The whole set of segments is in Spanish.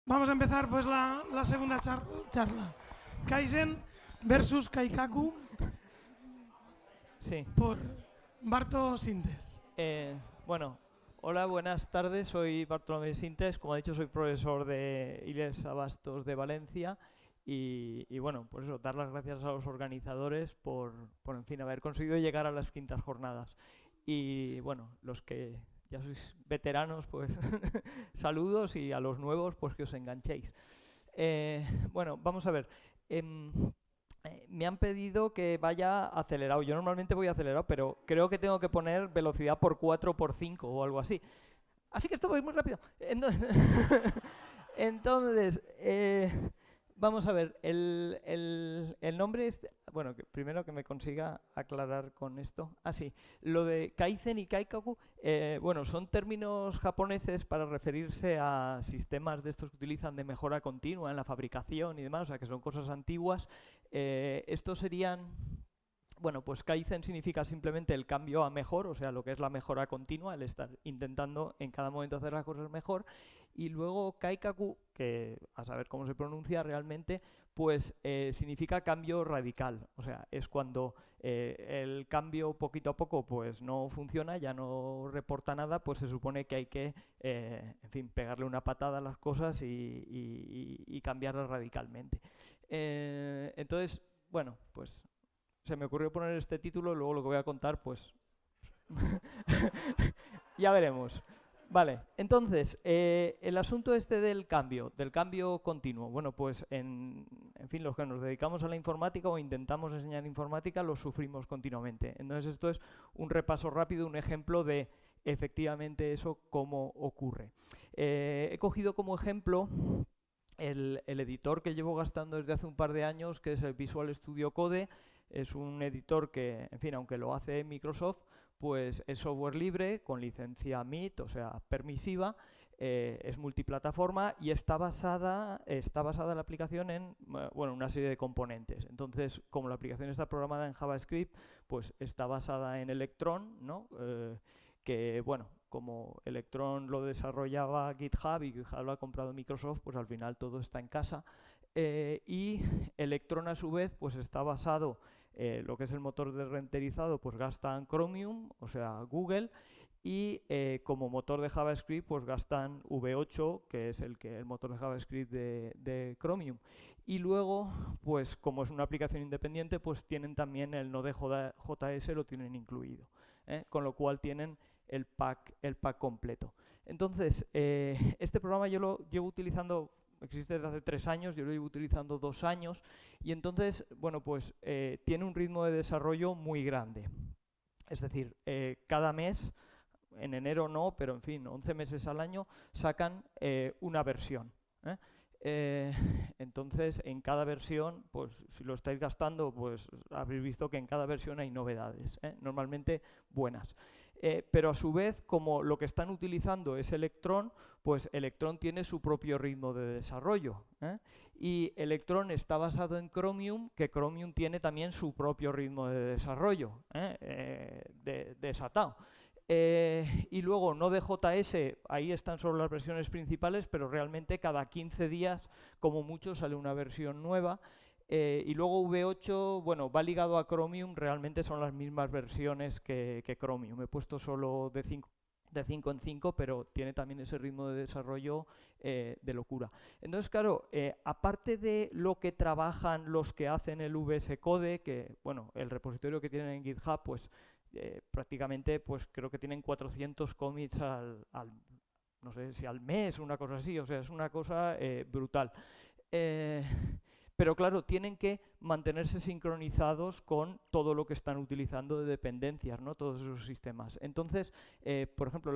Vamos a empezar pues la segunda charla. Kaizen versus Kaikaku Sí. por Barto Sintes. Bueno, hola, buenas tardes. Soy Bartolomé Sintes. Como ha dicho, soy profesor de ILES Abastos de Valencia. Y bueno, por eso, dar las gracias a los organizadores por en fin, haber conseguido llegar a las quintas jornadas. Y bueno, los que ya sois veteranos, pues saludos, y a los nuevos, pues que os enganchéis. Bueno, vamos a ver. Me han pedido que vaya acelerado. Yo normalmente voy acelerado, pero creo que tengo que poner velocidad por 4 o por 5 o algo así. Así que esto voy muy rápido. Entonces, vamos a ver, el nombre es... Bueno, primero que me consiga aclarar con esto. Ah, sí, lo de Kaizen y Kaikaku, bueno, son términos japoneses para referirse a sistemas de estos que utilizan de mejora continua en la fabricación y demás, o sea, que son cosas antiguas. Estos serían... Bueno, pues Kaizen significa simplemente el cambio a mejor, o sea, lo que es la mejora continua, el estar intentando en cada momento hacer las cosas mejor. Y luego Kaikaku, que a saber cómo se pronuncia realmente, pues significa cambio radical. O sea, es cuando el cambio poquito a poco pues no funciona, ya no reporta nada, pues se supone que hay que, en fin, pegarle una patada a las cosas y cambiarlas radicalmente. Entonces, bueno, pues se me ocurrió poner este título, luego lo que voy a contar, pues ya veremos. Vale, entonces, el asunto este del cambio continuo. Bueno, pues en fin, los que nos dedicamos a la informática o intentamos enseñar informática, lo sufrimos continuamente. Entonces, esto es un repaso rápido, un ejemplo de efectivamente eso cómo ocurre. He cogido como ejemplo el editor que llevo gastando desde hace un par de años, que es el Visual Studio Code. Es un editor que, en fin, aunque lo hace Microsoft, pues es software libre, con licencia MIT, o sea, permisiva, es multiplataforma y está basada la aplicación en bueno, una serie de componentes. Entonces, como la aplicación está programada en JavaScript, pues está basada en Electron, ¿no? Que, bueno, como Electron lo desarrollaba GitHub y GitHub lo ha comprado Microsoft, pues al final todo está en casa. Y Electron, a su vez, pues está basado... lo que es el motor de renderizado, pues gastan Chromium, o sea, Google, y como motor de JavaScript, pues gastan V8, que es el motor de JavaScript de Chromium. Y luego, pues como es una aplicación independiente, pues tienen también el Node.js, lo tienen incluido, con lo cual tienen el pack completo. Entonces, este programa yo lo llevo utilizando... Existe desde hace 3 años, yo lo llevo utilizando 2 años, y entonces, bueno, pues tiene un ritmo de desarrollo muy grande. Es decir, cada mes, en enero no, pero en fin, 11 meses al año, sacan una versión. Entonces, en cada versión, pues si lo estáis gastando, pues habréis visto que en cada versión hay novedades, normalmente buenas. Pero a su vez, como lo que están utilizando es Electron, pues Electron tiene su propio ritmo de desarrollo. Y Electron está basado en Chromium, que Chromium tiene también su propio ritmo de desarrollo, desatado. Y luego Node.js, ahí están solo las versiones principales, pero realmente cada 15 días, como mucho, sale una versión nueva. Y luego V8, bueno, va ligado a Chromium, realmente son las mismas versiones que Chromium. He puesto solo de 5 en 5, pero tiene también ese ritmo de desarrollo de locura. Entonces, claro, aparte de lo que trabajan los que hacen el VS Code, que, bueno, el repositorio que tienen en GitHub, pues prácticamente, pues creo que tienen 400 commits no sé si al mes, una cosa así, o sea, es una cosa brutal. Pero claro, tienen que mantenerse sincronizados con todo lo que están utilizando de dependencias, ¿no? Todos esos sistemas. Entonces, por ejemplo,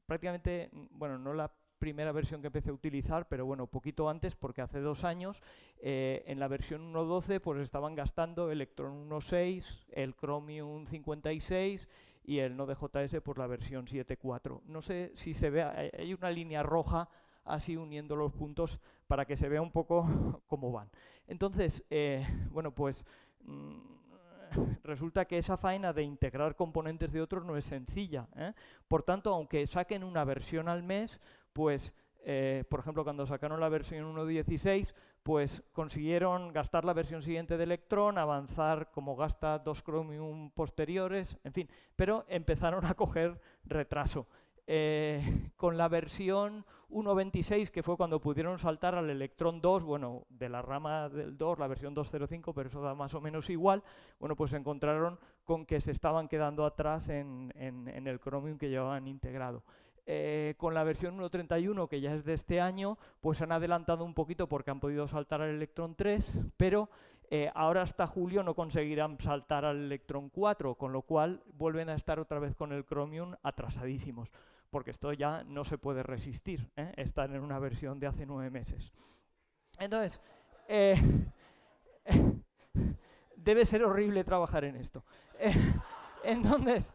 prácticamente, bueno, no la primera versión que empecé a utilizar, pero bueno, poquito antes, porque hace 2 años, en la versión 1.12, pues estaban gastando Electron 1.6, el Chromium 56 y el Node.js por la versión 7.4. No sé si se ve, hay una línea roja así uniendo los puntos para que se vea un poco cómo van. Entonces, bueno, pues resulta que esa faena de integrar componentes de otros no es sencilla, ¿eh? Por tanto, aunque saquen una versión al mes, pues, por ejemplo, cuando sacaron la versión 1.16, pues consiguieron gastar la versión siguiente de Electron, avanzar como gasta 2 Chromium posteriores, en fin, pero empezaron a coger retraso. Con la versión 1.26, que fue cuando pudieron saltar al Electron 2, bueno, de la rama del 2, la versión 2.05, pero eso da más o menos igual, bueno, pues se encontraron con que se estaban quedando atrás en el Chromium que llevaban integrado. Con la versión 1.31, que ya es de este año, pues han adelantado un poquito porque han podido saltar al Electron 3, pero ahora hasta julio no conseguirán saltar al Electron 4, con lo cual vuelven a estar otra vez con el Chromium atrasadísimos, porque esto ya no se puede resistir, estar en una versión de hace 9 meses. Entonces, debe ser horrible trabajar en esto. Entonces,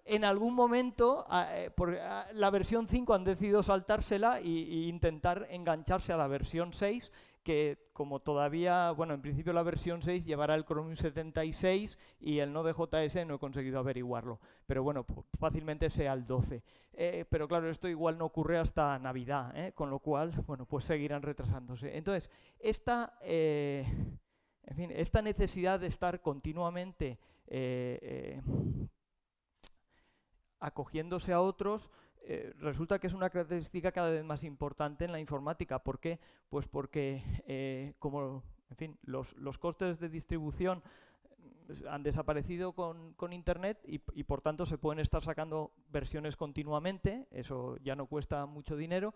en algún momento, la versión 5 han decidido saltársela e intentar engancharse a la versión 6, que como todavía, bueno, en principio la versión 6 llevará el Chromium 76 y el Node.js no he conseguido averiguarlo, pero bueno, fácilmente sea el 12. Pero claro, esto igual no ocurre hasta Navidad, con lo cual, bueno, pues seguirán retrasándose. Entonces, en fin, esta necesidad de estar continuamente acogiéndose a otros, resulta que es una característica cada vez más importante en la informática. ¿Por qué? Pues porque, como, en fin, los costes de distribución han desaparecido con Internet y por tanto se pueden estar sacando versiones continuamente, eso ya no cuesta mucho dinero.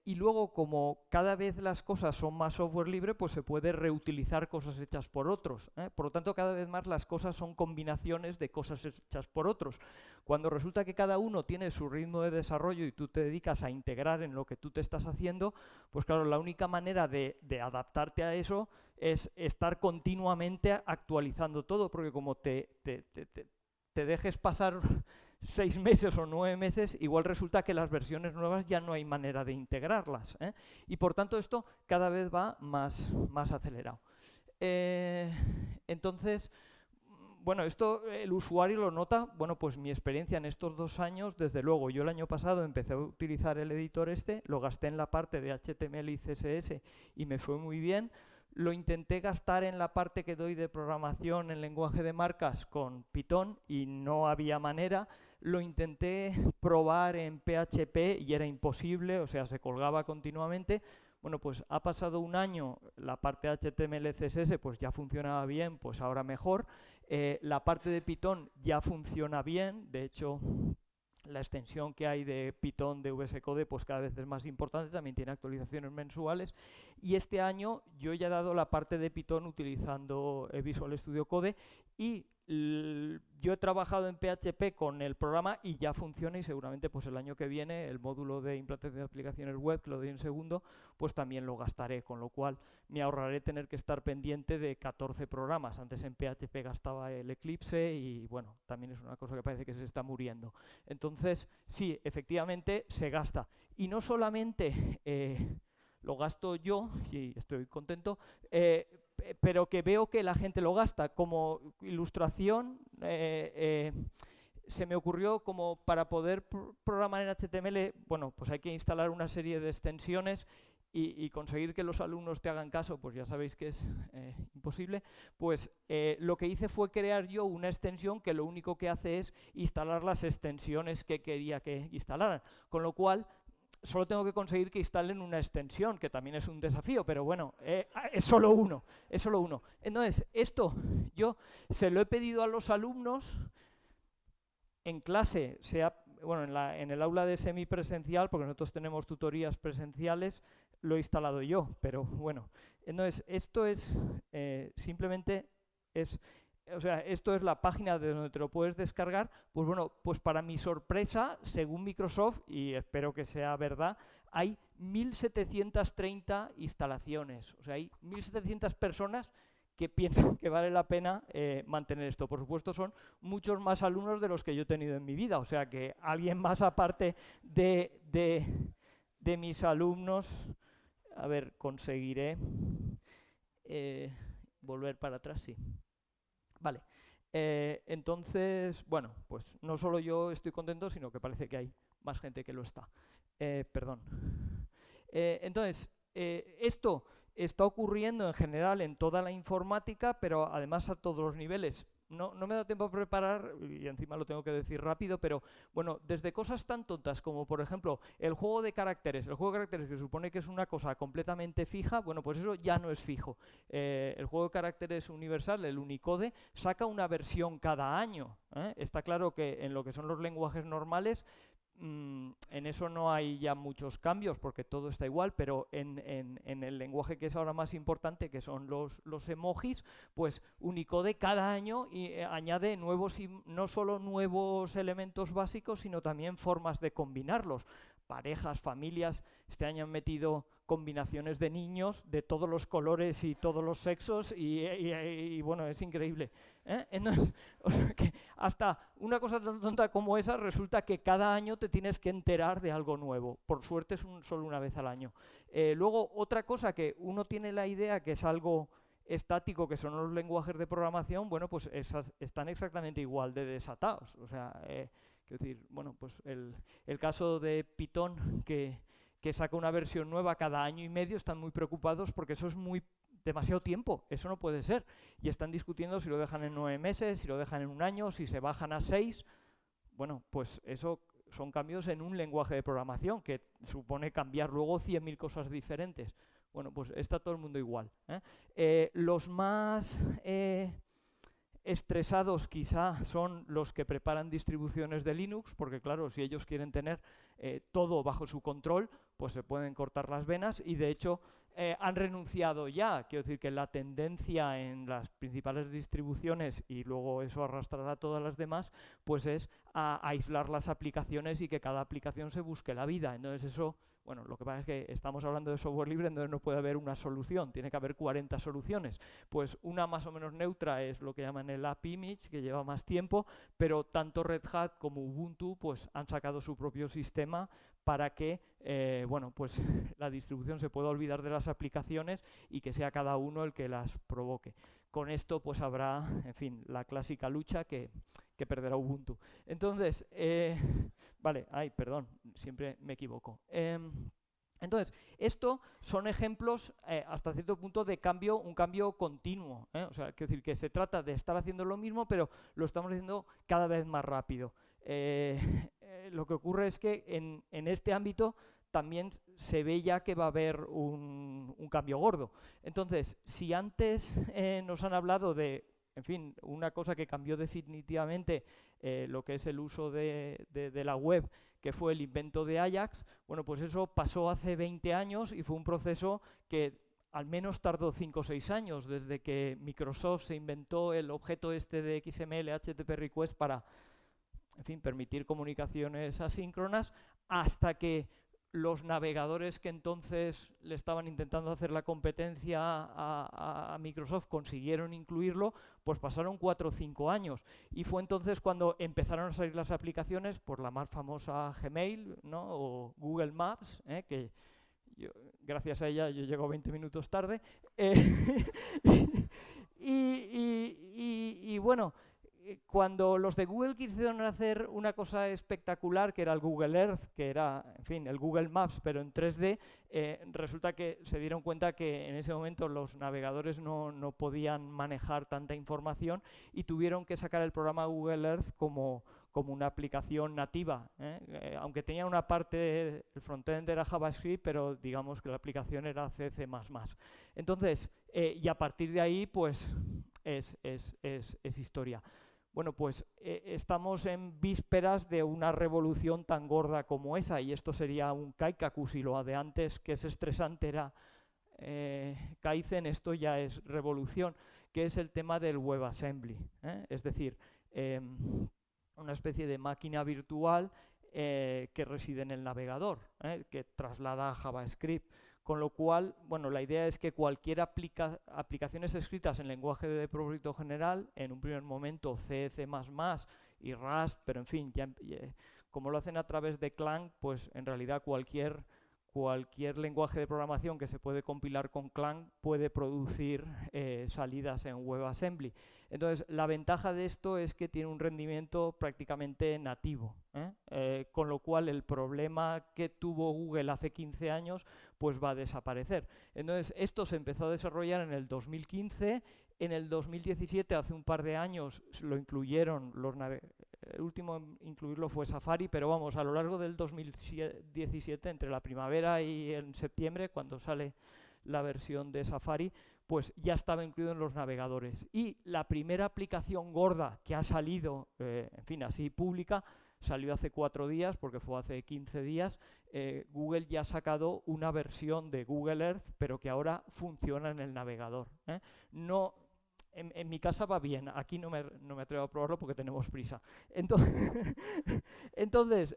Y luego, como cada vez las cosas son más software libre, pues se puede reutilizar cosas hechas por otros, ¿eh? Por lo tanto, cada vez más las cosas son combinaciones de cosas hechas por otros. Cuando resulta que cada uno tiene su ritmo de desarrollo y tú te dedicas a integrar en lo que tú te estás haciendo, pues claro, la única manera de adaptarte a eso es estar continuamente actualizando todo, porque como te dejes pasar 6 meses o 9 meses, igual resulta que las versiones nuevas ya no hay manera de integrarlas, ¿eh? Y por tanto esto cada vez va más acelerado. Entonces, bueno, esto el usuario lo nota, bueno, pues mi experiencia en estos 2 años, desde luego, yo el año pasado empecé a utilizar el editor lo gasté en la parte de HTML y CSS y me fue muy bien. Lo intenté gastar en la parte que doy de programación en lenguaje de marcas con Python y no había manera. Lo intenté probar en PHP y era imposible, o sea, se colgaba continuamente. Bueno, pues ha pasado un año, la parte de HTML, CSS, pues ya funcionaba bien, pues ahora mejor. La parte de Python ya funciona bien, de hecho, la extensión que hay de Python de VS Code pues cada vez es más importante, también tiene actualizaciones mensuales y este año yo ya he dado la parte de Python utilizando Visual Studio Code y yo he trabajado en PHP con el programa y ya funciona y seguramente pues el año que viene el módulo de implantación de aplicaciones web, que lo doy en segundo, pues también lo gastaré, con lo cual me ahorraré tener que estar pendiente de 14 programas. Antes en PHP gastaba el Eclipse y bueno, también es una cosa que parece que se está muriendo. Entonces, sí, efectivamente se gasta. Y no solamente lo gasto yo, y estoy contento, pero que veo que la gente lo gasta. Como ilustración, se me ocurrió como para poder programar en HTML, bueno, pues hay que instalar una serie de extensiones y conseguir que los alumnos te hagan caso, pues ya sabéis que es imposible. Pues lo que hice fue crear yo una extensión que lo único que hace es instalar las extensiones que quería que instalaran, con lo cual solo tengo que conseguir que instalen una extensión, que también es un desafío, pero bueno, es solo uno, es solo uno. Entonces, esto yo se lo he pedido a los alumnos en clase, bueno, en el aula de semipresencial, porque nosotros tenemos tutorías presenciales, lo he instalado yo, pero bueno. Entonces, esto es simplemente o sea, esto es la página de donde te lo puedes descargar. Pues bueno, pues para mi sorpresa, según Microsoft, y espero que sea verdad, hay 1.730 instalaciones. O sea, hay 1.700 personas que piensan que vale la pena mantener esto. Por supuesto, son muchos más alumnos de los que yo he tenido en mi vida, o sea que alguien más aparte de mis alumnos, a ver, conseguiré volver para atrás, sí. Vale, entonces, bueno, pues no solo yo estoy contento, sino que parece que hay más gente que lo está. Perdón. Entonces, esto está ocurriendo en general en toda la informática, pero además a todos los niveles. No me da tiempo a preparar, y encima lo tengo que decir rápido, pero bueno, desde cosas tan tontas como, por ejemplo, el juego de caracteres. El juego de caracteres, que supone que es una cosa completamente fija, bueno, pues eso ya no es fijo. El juego de caracteres universal, el Unicode, saca una versión cada año. Está claro que en lo que son los lenguajes normales, en eso no hay ya muchos cambios porque todo está igual, pero en el lenguaje que es ahora más importante, que son los emojis, pues Unicode cada año añade nuevos, no solo nuevos elementos básicos, sino también formas de combinarlos. Parejas, familias, este año han metido combinaciones de niños de todos los colores y todos los sexos y bueno, es increíble. Entonces, o sea que hasta una cosa tan tonta como esa resulta que cada año te tienes que enterar de algo nuevo. Por suerte es solo una vez al año. Luego, otra cosa que uno tiene la idea que es algo estático, que son los lenguajes de programación, bueno, pues están exactamente igual de desatados. O sea, quiero decir, bueno, pues el caso de Python, que saca una versión nueva cada año y medio, están muy preocupados porque eso es demasiado tiempo, eso no puede ser. Y están discutiendo si lo dejan en 9 meses, si lo dejan en un año, si se bajan a 6. Bueno, pues eso son cambios en un lenguaje de programación que supone cambiar luego 100.000 cosas diferentes. Bueno, pues está todo el mundo igual. Los más estresados quizá son los que preparan distribuciones de Linux, porque claro, si ellos quieren tener todo bajo su control, pues se pueden cortar las venas y de hecho han renunciado ya. Quiero decir que la tendencia en las principales distribuciones, y luego eso arrastrará a todas las demás, pues es a aislar las aplicaciones y que cada aplicación se busque la vida. Entonces eso, bueno, lo que pasa es que estamos hablando de software libre, entonces no puede haber una solución, tiene que haber 40 soluciones. Pues una más o menos neutra es lo que llaman el App Image, que lleva más tiempo, pero tanto Red Hat como Ubuntu pues han sacado su propio sistema para que bueno, pues la distribución se pueda olvidar de las aplicaciones y que sea cada uno el que las provoque. Con esto pues habrá, en fin, la clásica lucha que perderá Ubuntu. Entonces, vale, perdón, siempre me equivoco. Entonces, esto son ejemplos hasta cierto punto de cambio, un cambio continuo. O sea, quiero decir que se trata de estar haciendo lo mismo, pero lo estamos haciendo cada vez más rápido. Lo que ocurre es que en este ámbito también se ve ya que va a haber un cambio gordo. Entonces, si antes nos han hablado de, en fin, una cosa que cambió definitivamente lo que es el uso de la web, que fue el invento de Ajax, bueno, pues eso pasó hace 20 años y fue un proceso que al menos tardó 5 o 6 años, desde que Microsoft se inventó el objeto este de XML, HTTP request para, en fin, permitir comunicaciones asíncronas, hasta que los navegadores que entonces le estaban intentando hacer la competencia a Microsoft consiguieron incluirlo, pues pasaron 4 o 5 años. Y fue entonces cuando empezaron a salir las aplicaciones, por la más famosa Gmail, ¿no? O Google Maps, que gracias a ella yo llego 20 minutos tarde. Y bueno, cuando los de Google quisieron hacer una cosa espectacular, que era el Google Earth, que era, en fin, el Google Maps, pero en 3D, resulta que se dieron cuenta que en ese momento los navegadores no podían manejar tanta información y tuvieron que sacar el programa Google Earth como una aplicación nativa. Aunque tenía una parte, el frontend era JavaScript, pero digamos que la aplicación era C++. Entonces, y a partir de ahí, pues, es historia. Bueno, pues estamos en vísperas de una revolución tan gorda como esa, y esto sería un Kaikaku. Si lo de antes, que es estresante, era Kaizen, esto ya es revolución, que es el tema del WebAssembly. Es decir, una especie de máquina virtual que reside en el navegador, que traslada a JavaScript. con lo cual, bueno, la idea es que cualquier aplicaciones escritas en lenguaje de propósito general, en un primer momento C, C++ y Rust, pero en fin, como lo hacen a través de Clang, pues en realidad cualquier lenguaje de programación que se puede compilar con Clang puede producir salidas en WebAssembly. Entonces, la ventaja de esto es que tiene un rendimiento prácticamente nativo, con lo cual el problema que tuvo Google hace 15 años pues va a desaparecer. Entonces, esto se empezó a desarrollar en el 2015, en el 2017, hace un par de años, lo incluyeron el último en incluirlo fue Safari, pero vamos, a lo largo del 2017, entre la primavera y en septiembre, cuando sale la versión de Safari, pues ya estaba incluido en los navegadores. Y la primera aplicación gorda que ha salido, en fin, así pública, salió hace 4 días, porque fue hace 15 días. Google ya ha sacado una versión de Google Earth, pero que ahora funciona en el navegador. No... En mi casa va bien, aquí no me atrevo a probarlo porque tenemos prisa. Entonces,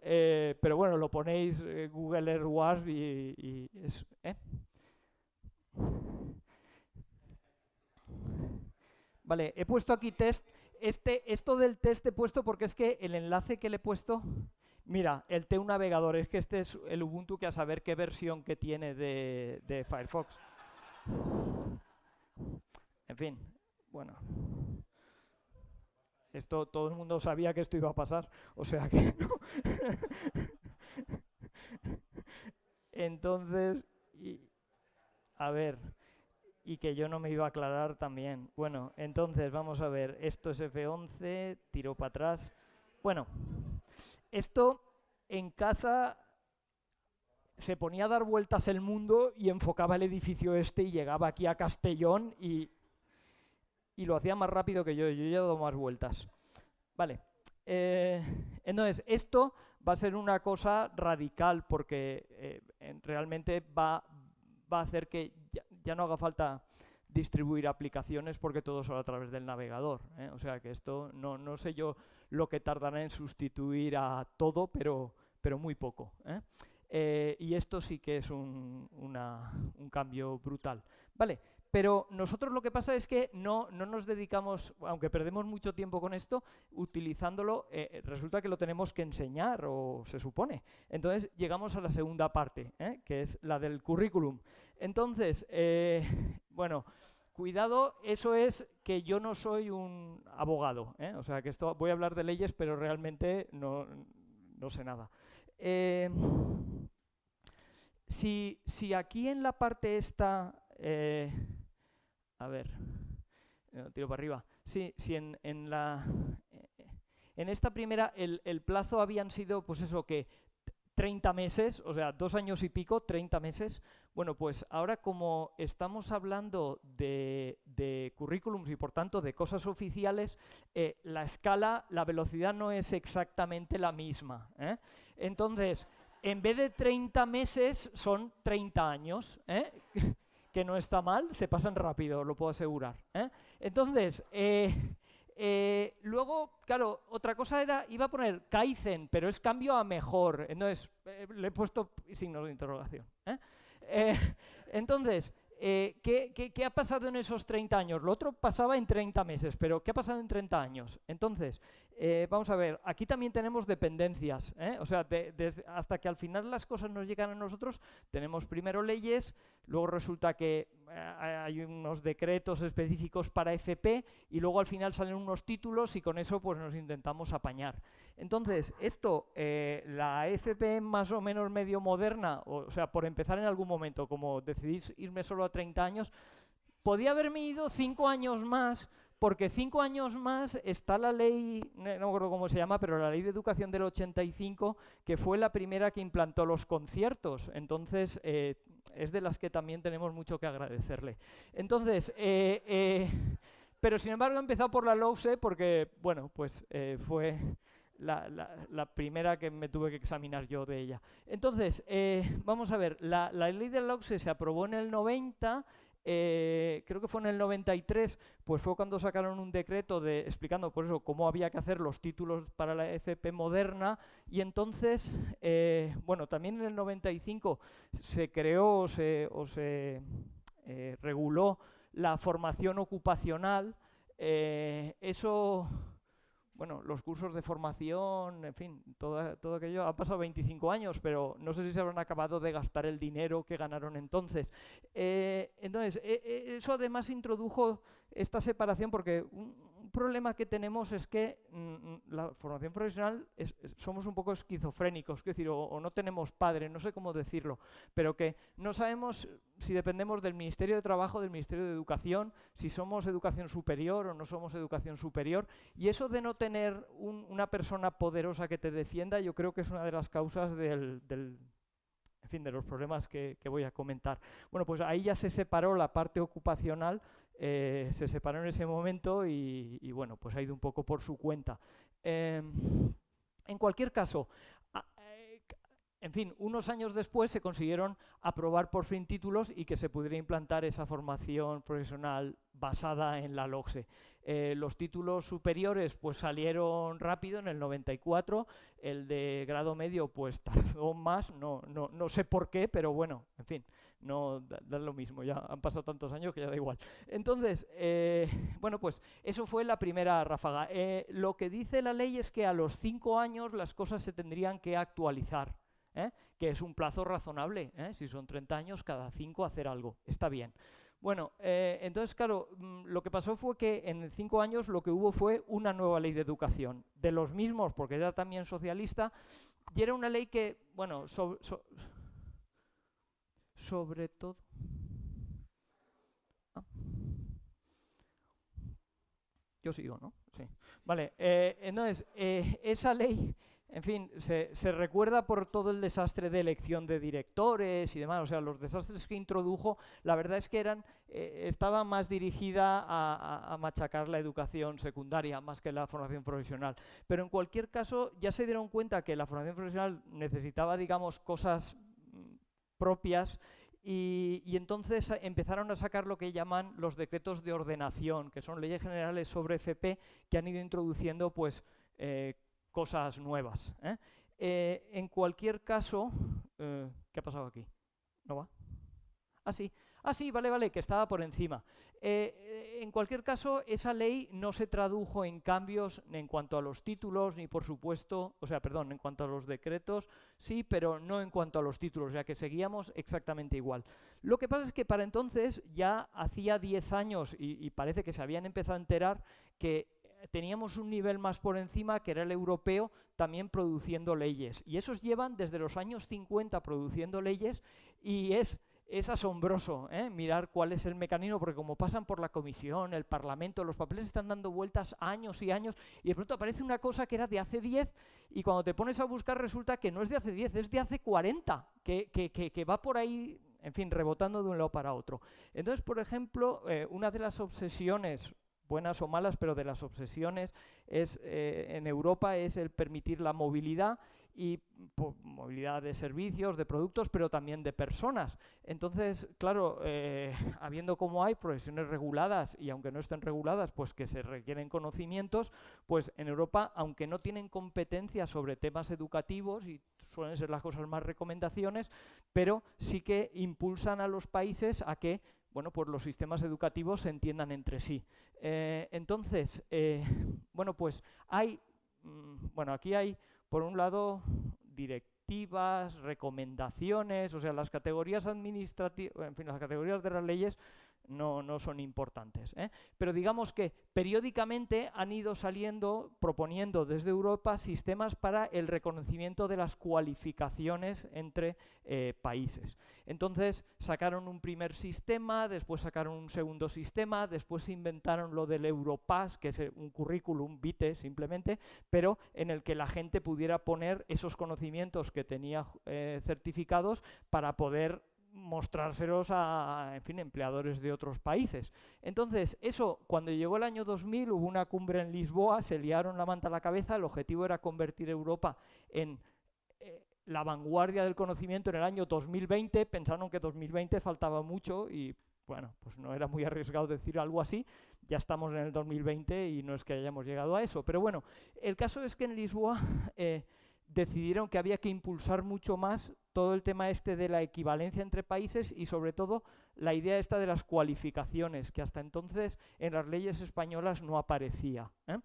pero bueno, lo ponéis Google Earth Wasp y es... Vale, he puesto aquí test. Esto del test he puesto porque es que el enlace que le he puesto... Mira, el TU Navegador, es que este es el Ubuntu que a saber qué versión que tiene de Firefox. En fin, bueno. Esto, todo el mundo sabía que esto iba a pasar, o sea que no. Entonces, a ver, y que yo no me iba a aclarar también. Bueno, entonces, vamos a ver, esto es F11, tiro para atrás. Bueno, esto en casa se ponía a dar vueltas el mundo y enfocaba el edificio este y llegaba aquí a Castellón y lo hacía más rápido que yo he dado más vueltas. Vale, entonces esto va a ser una cosa radical porque realmente va a hacer que ya no haga falta distribuir aplicaciones porque todo solo a través del navegador. O sea que esto no sé yo lo que tardará en sustituir a todo, pero muy poco. Y esto sí que es un cambio brutal. Vale, pero nosotros lo que pasa es que no nos dedicamos, aunque perdemos mucho tiempo con esto, utilizándolo, resulta que lo tenemos que enseñar, o se supone. Entonces llegamos a la segunda parte, que es la del currículum. Entonces, bueno, cuidado, eso es que yo no soy un abogado, o sea que esto voy a hablar de leyes, pero realmente no sé nada. Si aquí en la parte esta, a ver, tiro para arriba. Si en esta primera el plazo habían sido, pues eso, que 30 meses, o sea, 2 años y pico, 30 meses. Bueno, pues ahora como estamos hablando de currículums y por tanto de cosas oficiales, la escala, la velocidad no es exactamente la misma. Entonces, en vez de 30 meses, son 30 años, que no está mal, se pasan rápido, lo puedo asegurar. Entonces, luego, claro, otra cosa iba a poner Kaizen, pero es cambio a mejor. Entonces, le he puesto signos de interrogación. Entonces, ¿qué ha pasado en esos 30 años? Lo otro pasaba en 30 meses, pero ¿qué ha pasado en 30 años? Entonces, vamos a ver, aquí también tenemos dependencias, o sea, hasta que al final las cosas nos llegan a nosotros, tenemos primero leyes, luego resulta que hay unos decretos específicos para FP y luego al final salen unos títulos y con eso pues nos intentamos apañar. Entonces, esto, la FP más o menos medio moderna, o sea, por empezar en algún momento, como decidís irme solo a 30 años, podía haberme ido 5 años más, porque 5 años más está la ley, no me acuerdo cómo se llama, pero la ley de educación del 85, que fue la primera que implantó los conciertos. Entonces, es de las que también tenemos mucho que agradecerle. Entonces, pero sin embargo he empezado por la LOUSE porque, bueno, pues fue la primera que me tuve que examinar yo de ella. Entonces, vamos a ver, la ley de la LOUSE se aprobó en el 90, creo que fue en el 93, pues fue cuando sacaron un decreto explicando por eso cómo había que hacer los títulos para la FP moderna, y entonces, bueno, también en el 95 se creó o se reguló la formación ocupacional. Eso, bueno, los cursos de formación, en fin, todo aquello, ha pasado 25 años, pero no sé si se habrán acabado de gastar el dinero que ganaron entonces. Entonces, eso además introdujo esta separación, porque un problema que tenemos es que la formación profesional somos un poco esquizofrénicos, es decir, o no tenemos padre, no sé cómo decirlo, pero que no sabemos si dependemos del Ministerio de Trabajo, del Ministerio de Educación, si somos educación superior o no somos educación superior, y eso de no tener una persona poderosa que te defienda, yo creo que es una de las causas en fin, de los problemas que voy a comentar. Bueno, pues ahí ya se separó la parte ocupacional, se separó en ese momento y bueno, pues ha ido un poco por su cuenta. En cualquier caso, en fin, unos años después se consiguieron aprobar por fin títulos y que se pudiera implantar esa formación profesional basada en la LOGSE. Los títulos superiores pues salieron rápido en el 94, el de grado medio pues tardó más, no sé por qué, pero bueno, en fin, no da lo mismo, ya han pasado tantos años que ya da igual. Entonces, bueno, pues eso fue la primera ráfaga. Lo que dice la ley es que a los 5 años las cosas se tendrían que actualizar, que es un plazo razonable, si son 30 años, cada 5 hacer algo, está bien. Bueno, entonces, claro, lo que pasó fue que en 5 años lo que hubo fue una nueva ley de educación, de los mismos, porque era también socialista, y era una ley que, bueno, sobre todo... Yo sigo, ¿no? Sí. Vale, entonces, esa ley... En fin, se recuerda por todo el desastre de elección de directores y demás. O sea, los desastres que introdujo, la verdad es que estaba más dirigida a machacar la educación secundaria más que la formación profesional. Pero en cualquier caso, ya se dieron cuenta que la formación profesional necesitaba, digamos, cosas propias. Y entonces empezaron a sacar lo que llaman los decretos de ordenación, que son leyes generales sobre FP que han ido introduciendo, pues, cosas nuevas. En cualquier caso, ¿qué ha pasado aquí? ¿No va? Ah, sí. Ah, sí, vale, que estaba por encima. En cualquier caso, esa ley no se tradujo en cambios en cuanto a los títulos, ni por supuesto, o sea, perdón, en cuanto a los decretos, sí, pero no en cuanto a los títulos, ya que seguíamos exactamente igual. Lo que pasa es que para entonces ya hacía 10 años y parece que se habían empezado a enterar que teníamos un nivel más por encima, que era el europeo, también produciendo leyes. Y esos llevan desde los años 50 produciendo leyes y es asombroso mirar cuál es el mecanismo, porque como pasan por la comisión, el parlamento, los papeles están dando vueltas años y años, y de pronto aparece una cosa que era de hace 10, y cuando te pones a buscar resulta que no es de hace 10, es de hace 40, que va por ahí, en fin, rebotando de un lado para otro. Entonces, por ejemplo, una de las obsesiones, buenas o malas, pero de las obsesiones en Europa es el permitir la movilidad, y movilidad de servicios, de productos, pero también de personas. Entonces, claro, habiendo como hay profesiones reguladas, y aunque no estén reguladas, pues que se requieren conocimientos, pues en Europa, aunque no tienen competencia sobre temas educativos, y suelen ser las cosas más recomendaciones, pero sí que impulsan a los países a que, bueno, pues los sistemas educativos se entiendan entre sí. Entonces, bueno, pues hay, bueno, aquí hay, por un lado, directivas, recomendaciones, o sea, las categorías administrativas, en fin, las categorías de las leyes no son importantes, pero digamos que periódicamente han ido saliendo, proponiendo desde Europa sistemas para el reconocimiento de las cualificaciones entre países. Entonces sacaron un primer sistema, después sacaron un segundo sistema, después inventaron lo del Europass, que es un currículum vitae simplemente, pero en el que la gente pudiera poner esos conocimientos que tenía certificados para poder mostrárselos a, en fin, empleadores de otros países. Entonces, eso, cuando llegó el año 2000, hubo una cumbre en Lisboa, se liaron la manta a la cabeza, el objetivo era convertir Europa en la vanguardia del conocimiento en el año 2020, pensaron que 2020 faltaba mucho y bueno, pues no era muy arriesgado decir algo así. Ya estamos en el 2020 y no es que hayamos llegado a eso. Pero bueno, el caso es que en Lisboa decidieron que había que impulsar mucho más todo el tema este de la equivalencia entre países y sobre todo la idea esta de las cualificaciones, que hasta entonces en las leyes españolas no aparecía, ¿eh?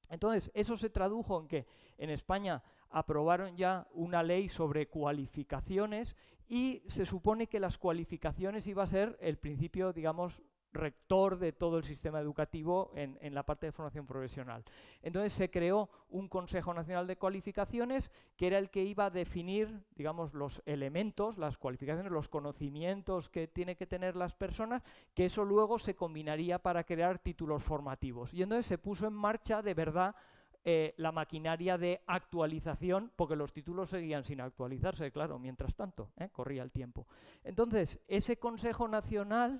Entonces, eso se tradujo en que en España aprobaron ya una ley sobre cualificaciones y se supone que las cualificaciones iba a ser el principio, digamos, rector de todo el sistema educativo en la parte de formación profesional. Entonces se creó un Consejo Nacional de Cualificaciones que era el que iba a definir, digamos, los elementos, las cualificaciones, los conocimientos que tienen que tener las personas, que eso luego se combinaría para crear títulos formativos. Y entonces se puso en marcha de verdad la maquinaria de actualización, porque los títulos seguían sin actualizarse, claro, mientras tanto, corría el tiempo. Entonces, ese Consejo Nacional,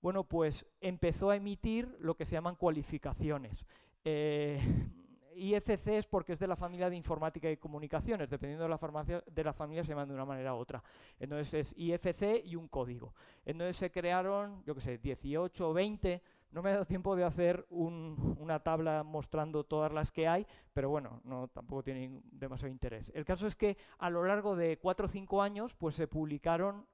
bueno, pues empezó a emitir lo que se llaman cualificaciones. IFC es porque es de la familia de informática y comunicaciones, dependiendo de la familia se llaman de una manera u otra. Entonces es IFC y un código. Entonces se crearon, yo qué sé, 18 o 20, no me ha dado tiempo de hacer una tabla mostrando todas las que hay, pero bueno, tampoco tiene demasiado interés. El caso es que a lo largo de 4 o 5 años pues se publicaron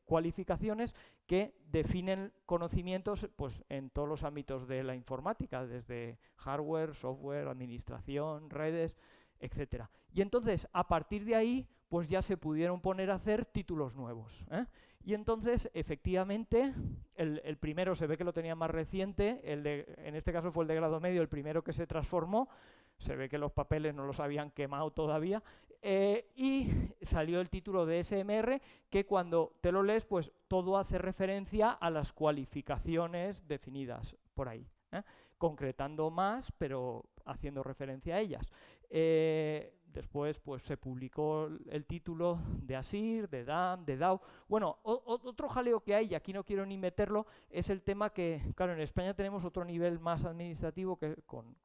cualificaciones que definen conocimientos pues, en todos los ámbitos de la informática, desde hardware, software, administración, redes, etcétera. Y entonces, a partir de ahí, pues ya se pudieron poner a hacer títulos nuevos, ¿eh? Y entonces, efectivamente, el primero se ve que lo tenía más reciente, en este caso fue el de grado medio, el primero que se transformó, se ve que los papeles no los habían quemado todavía, y salió el título de SMR, que cuando te lo lees, pues todo hace referencia a las cualificaciones definidas por ahí, ¿eh? Concretando más, pero haciendo referencia a ellas. Después pues se publicó el título de ASIR, de DAM, de DAO. Bueno, otro jaleo que hay, y aquí no quiero ni meterlo, es el tema que, claro, en España tenemos otro nivel más administrativo que con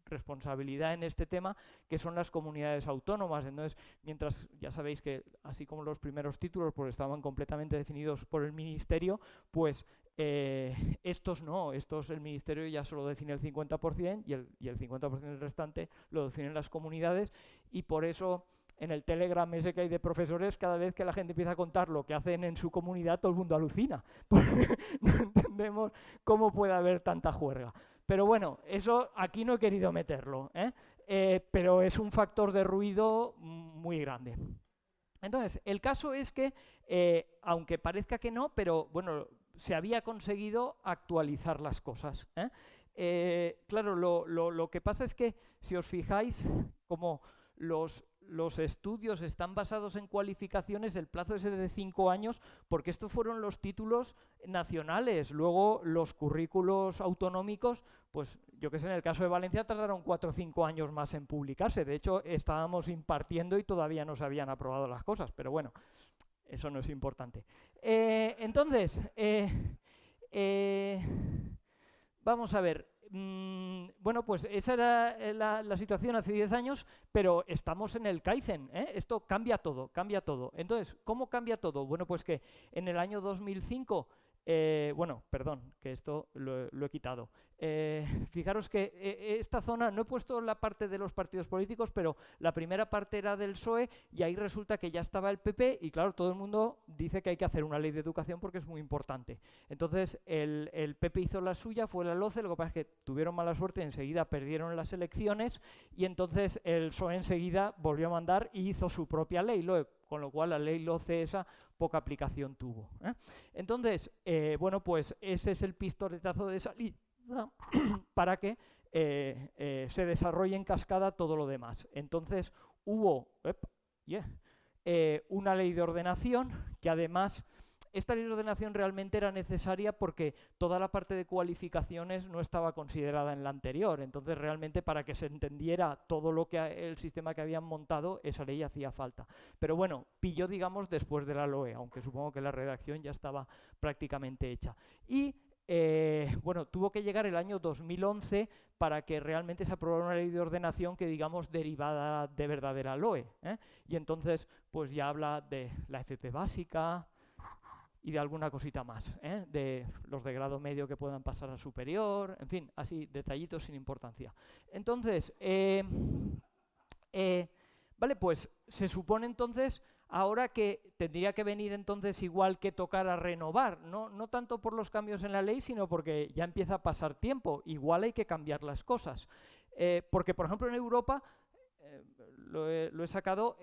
responsabilidad en este tema, que son las comunidades autónomas. Entonces, mientras ya sabéis que, así como los primeros títulos pues estaban completamente definidos por el Ministerio, pues estos no, el Ministerio ya solo define el 50% y el 50% restante lo definen las comunidades, y por eso en el Telegram ese que hay de profesores, cada vez que la gente empieza a contar lo que hacen en su comunidad, todo el mundo alucina, porque no entendemos cómo puede haber tanta juerga. Pero bueno, eso aquí no he querido meterlo, pero es un factor de ruido muy grande. Entonces, el caso es que, aunque parezca que no, pero bueno, se había conseguido actualizar las cosas, claro, lo que pasa es que, si os fijáis, como los estudios están basados en cualificaciones, el plazo es de 5 años, porque estos fueron los títulos nacionales. Luego, los currículos autonómicos, pues yo que sé, en el caso de Valencia tardaron 4 o 5 años más en publicarse. De hecho, estábamos impartiendo y todavía no se habían aprobado las cosas, pero bueno, eso no es importante. Entonces, vamos a ver. Bueno, pues esa era la situación hace 10 años, pero estamos en el Kaizen, esto cambia todo, cambia todo. Entonces, ¿cómo cambia todo? Bueno, pues que en el año 2005, bueno, perdón, que esto lo he quitado. Fijaros que esta zona, no he puesto la parte de los partidos políticos, pero la primera parte era del PSOE y ahí resulta que ya estaba el PP y claro, todo el mundo dice que hay que hacer una ley de educación porque es muy importante. Entonces el PP hizo la suya, fue la LOCE, lo que pasa es que tuvieron mala suerte, enseguida perdieron las elecciones y entonces el PSOE enseguida volvió a mandar y hizo su propia ley, con lo cual la ley LOCE esa poca aplicación tuvo. Entonces, bueno, pues ese es el pistoletazo de salida para que se desarrolle en cascada todo lo demás. Entonces hubo una ley de ordenación que además, esta ley de ordenación realmente era necesaria porque toda la parte de cualificaciones no estaba considerada en la anterior. Entonces realmente para que se entendiera todo lo que el sistema que habían montado, esa ley hacía falta. Pero bueno, pilló digamos después de la LOE, aunque supongo que la redacción ya estaba prácticamente hecha. Y bueno, tuvo que llegar el año 2011 para que realmente se aprobara una ley de ordenación que, digamos, derivada de verdad de la LOE, Y entonces, pues ya habla de la FP básica, y de alguna cosita más, de los de grado medio que puedan pasar a superior, en fin, así, detallitos sin importancia. Entonces, vale, pues se supone entonces ahora que tendría que venir entonces igual que tocar a renovar, no tanto por los cambios en la ley, sino porque ya empieza a pasar tiempo, igual hay que cambiar las cosas. Porque, por ejemplo, en Europa, lo he sacado,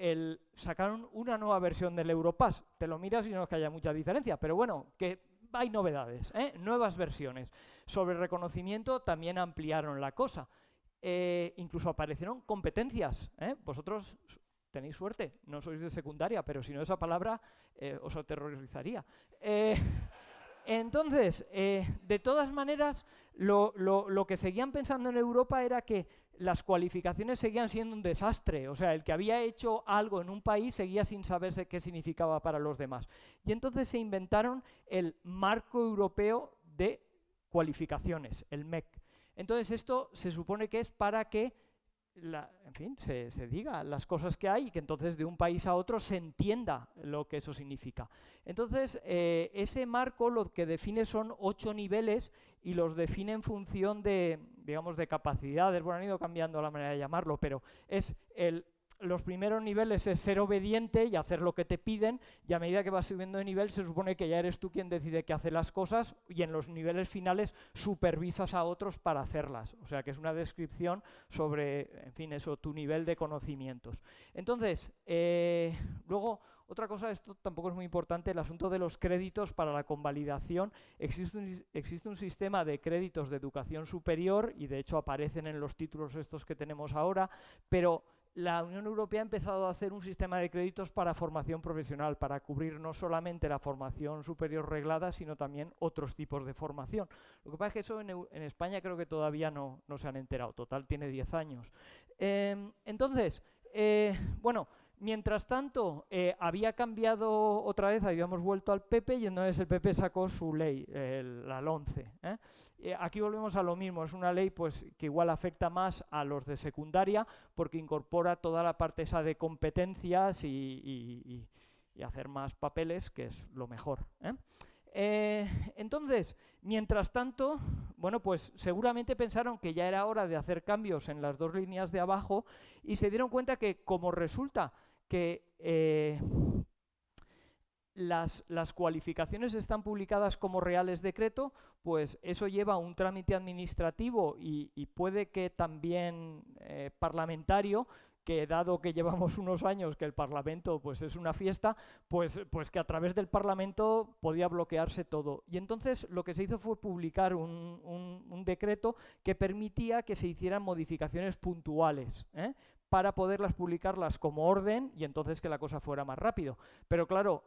sacaron una nueva versión del Europass. Te lo miras y no es que haya mucha diferencia, pero bueno, que hay novedades, nuevas versiones. Sobre reconocimiento también ampliaron la cosa. Incluso aparecieron competencias. Vosotros tenéis suerte, no sois de secundaria, pero si no esa palabra os aterrorizaría. Entonces, de todas maneras, lo que seguían pensando en Europa era que las cualificaciones seguían siendo un desastre. O sea, el que había hecho algo en un país seguía sin saberse qué significaba para los demás. Y entonces se inventaron el Marco Europeo de Cualificaciones, el MEC. Entonces esto se supone que es para que en fin, se diga las cosas que hay y que entonces de un país a otro se entienda lo que eso significa. Entonces, ese marco lo que define son 8 niveles y los define en función de, digamos, de capacidades. Bueno, han ido cambiando la manera de llamarlo, pero es los primeros niveles es ser obediente y hacer lo que te piden, y a medida que vas subiendo de nivel se supone que ya eres tú quien decide que hace las cosas, y en los niveles finales supervisas a otros para hacerlas. O sea que es una descripción sobre, en fin, eso, tu nivel de conocimientos. Entonces, luego, otra cosa, esto tampoco es muy importante, el asunto de los créditos para la convalidación. Existe un sistema de créditos de educación superior, y de hecho aparecen en los títulos estos que tenemos ahora, pero la Unión Europea ha empezado a hacer un sistema de créditos para formación profesional, para cubrir no solamente la formación superior reglada, sino también otros tipos de formación. Lo que pasa es que eso en España creo que todavía no se han enterado. Total, tiene 10 años. Entonces, bueno, mientras tanto, había cambiado otra vez, habíamos vuelto al PP, y entonces el PP sacó su ley, la LOMCE. Aquí volvemos a lo mismo, es una ley pues que igual afecta más a los de secundaria porque incorpora toda la parte esa de competencias y hacer más papeles, que es lo mejor. Entonces, mientras tanto, bueno, pues seguramente pensaron que ya era hora de hacer cambios en las dos líneas de abajo y se dieron cuenta que como resulta que las cualificaciones están publicadas como reales decreto, pues eso lleva un trámite administrativo y puede que también parlamentario, que dado que llevamos unos años que el Parlamento pues es una fiesta, pues que a través del Parlamento podía bloquearse todo. Y entonces lo que se hizo fue publicar un decreto que permitía que se hicieran modificaciones puntuales, para poderlas publicarlas como orden y entonces que la cosa fuera más rápido. Pero claro,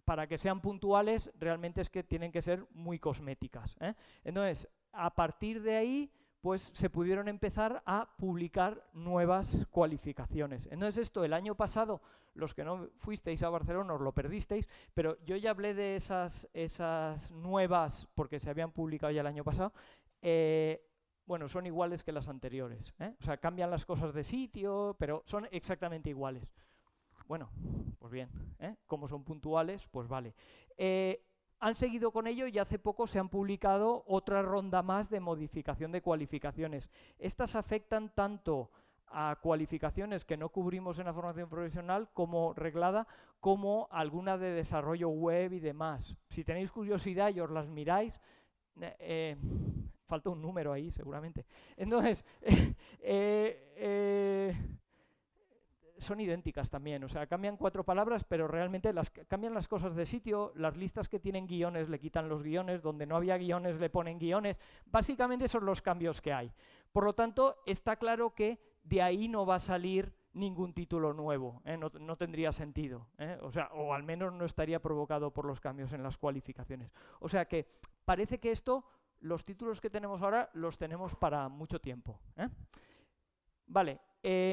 para que sean puntuales realmente es que tienen que ser muy cosméticas. Entonces, a partir de ahí, pues se pudieron empezar a publicar nuevas cualificaciones. Entonces esto, el año pasado, los que no fuisteis a Barcelona os lo perdisteis, pero yo ya hablé de esas nuevas, porque se habían publicado ya el año pasado. Bueno, son iguales que las anteriores, o sea, cambian las cosas de sitio, pero son exactamente iguales. Bueno, pues bien, como son puntuales, pues vale. Han seguido con ello y hace poco se han publicado otra ronda más de modificación de cualificaciones. Estas afectan tanto a cualificaciones que no cubrimos en la formación profesional como reglada, como alguna de desarrollo web y demás. Si tenéis curiosidad y os las miráis, falta un número ahí seguramente. Entonces, son idénticas también, o sea, cambian 4 palabras, pero realmente cambian las cosas de sitio, las listas que tienen guiones le quitan los guiones, donde no había guiones le ponen guiones, básicamente son los cambios que hay. Por lo tanto, está claro que de ahí no va a salir ningún título nuevo, no tendría sentido, o sea, o al menos no estaría provocado por los cambios en las cualificaciones. O sea que parece que los títulos que tenemos ahora los tenemos para mucho tiempo. Vale,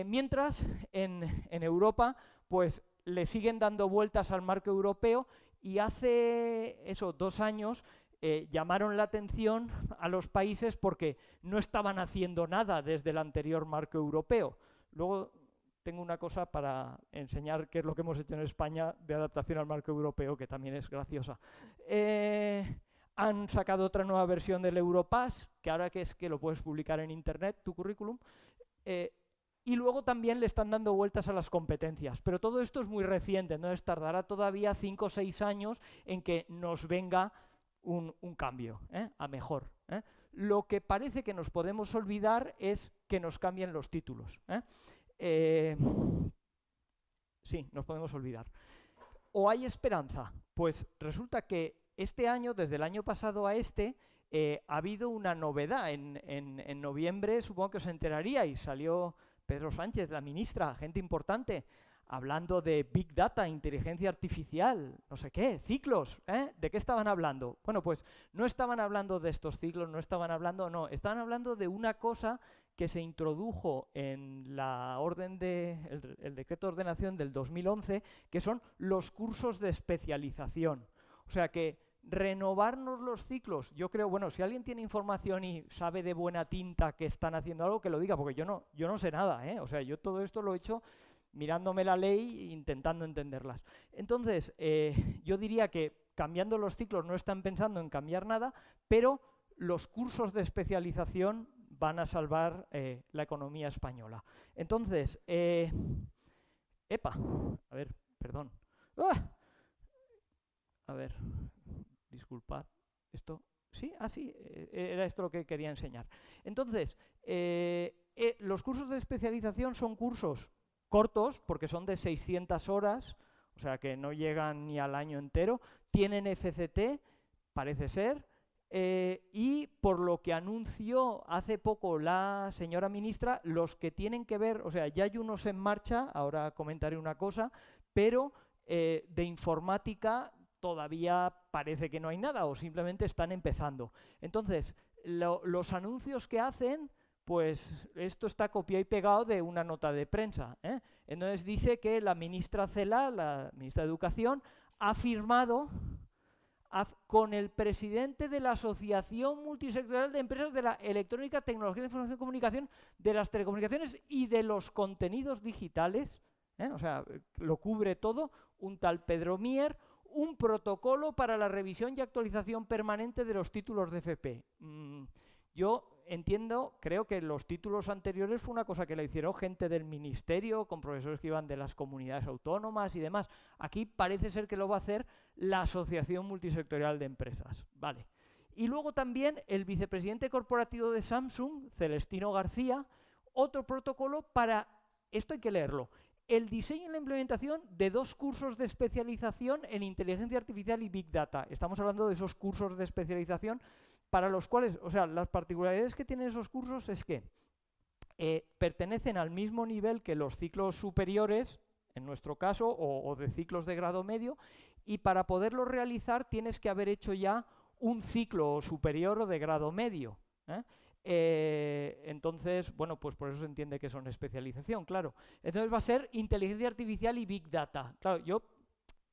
mientras en Europa pues le siguen dando vueltas al marco europeo y hace 2 años llamaron la atención a los países porque no estaban haciendo nada desde el anterior marco europeo. Luego tengo una cosa para enseñar qué es lo que hemos hecho en España de adaptación al marco europeo, que también es graciosa. Han sacado otra nueva versión del Europass, que ahora que es que lo puedes publicar en internet, tu currículum, y luego también le están dando vueltas a las competencias. Pero todo esto es muy reciente, entonces tardará todavía 5 o 6 años en que nos venga un cambio, a mejor. Lo que parece que nos podemos olvidar es que nos cambien los títulos. Sí, nos podemos olvidar. ¿O hay esperanza? Pues resulta que este año, desde el año pasado a este, ha habido una novedad. En noviembre, supongo que os enteraríais, salió Pedro Sánchez, la ministra, gente importante, hablando de Big Data, inteligencia artificial, no sé qué, ciclos. ¿De qué estaban hablando? Bueno, pues no estaban hablando de estos ciclos, estaban hablando de una cosa que se introdujo en la el decreto de ordenación del 2011, que son los cursos de especialización. O sea que renovarnos los ciclos, yo creo, bueno, si alguien tiene información y sabe de buena tinta que están haciendo algo, que lo diga, porque yo no sé nada, o sea, yo todo esto lo he hecho mirándome la ley e intentando entenderlas. Entonces, yo diría que cambiando los ciclos no están pensando en cambiar nada, pero los cursos de especialización van a salvar la economía española. Entonces, a ver, perdón. ¡Ah! A ver, disculpad, esto, ¿sí? Ah, sí, era esto lo que quería enseñar. Entonces, los cursos de especialización son cursos cortos, porque son de 600 horas, o sea que no llegan ni al año entero, tienen FCT, parece ser, y por lo que anunció hace poco la señora ministra, los que tienen que ver, o sea, ya hay unos en marcha, ahora comentaré una cosa, pero de informática todavía parece que no hay nada o simplemente están empezando. Entonces, los anuncios que hacen, pues esto está copiado y pegado de una nota de prensa. Entonces dice que la ministra Celaá, la ministra de Educación, ha firmado con el presidente de la Asociación Multisectorial de Empresas de la Electrónica, Tecnología de Información y Comunicación, de las Telecomunicaciones y de los Contenidos Digitales, o sea, lo cubre todo, un tal Pedro Mier, un protocolo para la revisión y actualización permanente de los títulos de FP. Yo entiendo, creo que los títulos anteriores fue una cosa que le hicieron gente del ministerio, con profesores que iban de las comunidades autónomas y demás. Aquí parece ser que lo va a hacer la Asociación Multisectorial de Empresas. Vale. Y luego también el vicepresidente corporativo de Samsung, Celestino García, otro protocolo para, esto hay que leerlo, el diseño y la implementación de 2 cursos de especialización en inteligencia artificial y Big Data. Estamos hablando de esos cursos de especialización para los cuales, o sea, las particularidades que tienen esos cursos es que pertenecen al mismo nivel que los ciclos superiores, en nuestro caso, o de ciclos de grado medio, y para poderlos realizar tienes que haber hecho ya un ciclo superior o de grado medio. Entonces, bueno, pues por eso se entiende que son especialización, claro. Entonces va a ser inteligencia artificial y Big Data. Claro, yo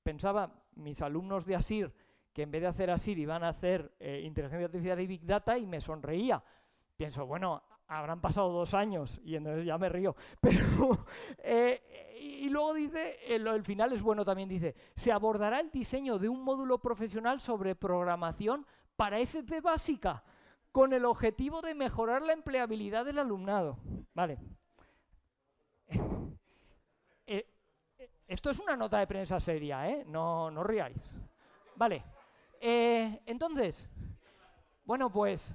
pensaba, mis alumnos de ASIR, que en vez de hacer ASIR iban a hacer inteligencia artificial y Big Data, y me sonreía. Pienso, bueno, habrán pasado 2 años, y entonces ya me río. Pero, y luego dice, el final es bueno también, dice, se abordará el diseño de un módulo profesional sobre programación para FP básica, con el objetivo de mejorar la empleabilidad del alumnado. Vale. Esto es una nota de prensa seria, no ríais. Vale. Entonces, bueno, pues,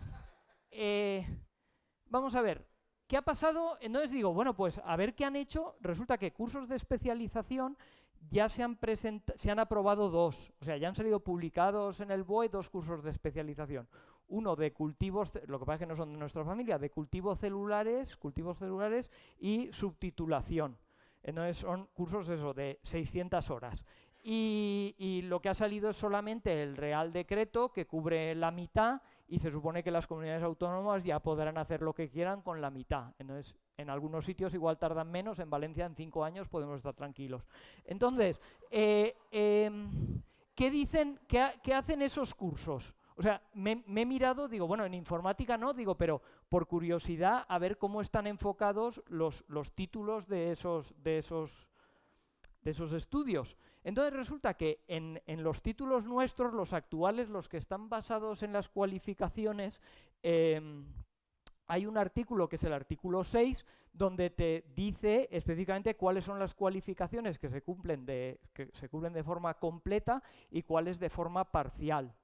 vamos a ver, ¿qué ha pasado? Entonces digo, bueno, pues a ver qué han hecho. Resulta que cursos de especialización ya se han aprobado 2, o sea, ya han salido publicados en el BOE 2 cursos de especialización. Uno de cultivos, lo que pasa es que no son de nuestra familia, de cultivos celulares y subtitulación. Entonces son cursos de 600 horas. Y lo que ha salido es solamente el Real Decreto, que cubre la mitad, y se supone que las comunidades autónomas ya podrán hacer lo que quieran con la mitad. Entonces, en algunos sitios igual tardan menos, en Valencia en 5 años podemos estar tranquilos. Entonces, ¿qué dicen? ¿Qué hacen esos cursos? O sea, me he mirado, digo, bueno, en informática no, digo, pero por curiosidad a ver cómo están enfocados los títulos de esos estudios. Entonces resulta que en los títulos nuestros, los actuales, los que están basados en las cualificaciones, hay un artículo que es el artículo 6, donde te dice específicamente cuáles son las cualificaciones que se cumplen de forma completa y cuáles de forma parcial.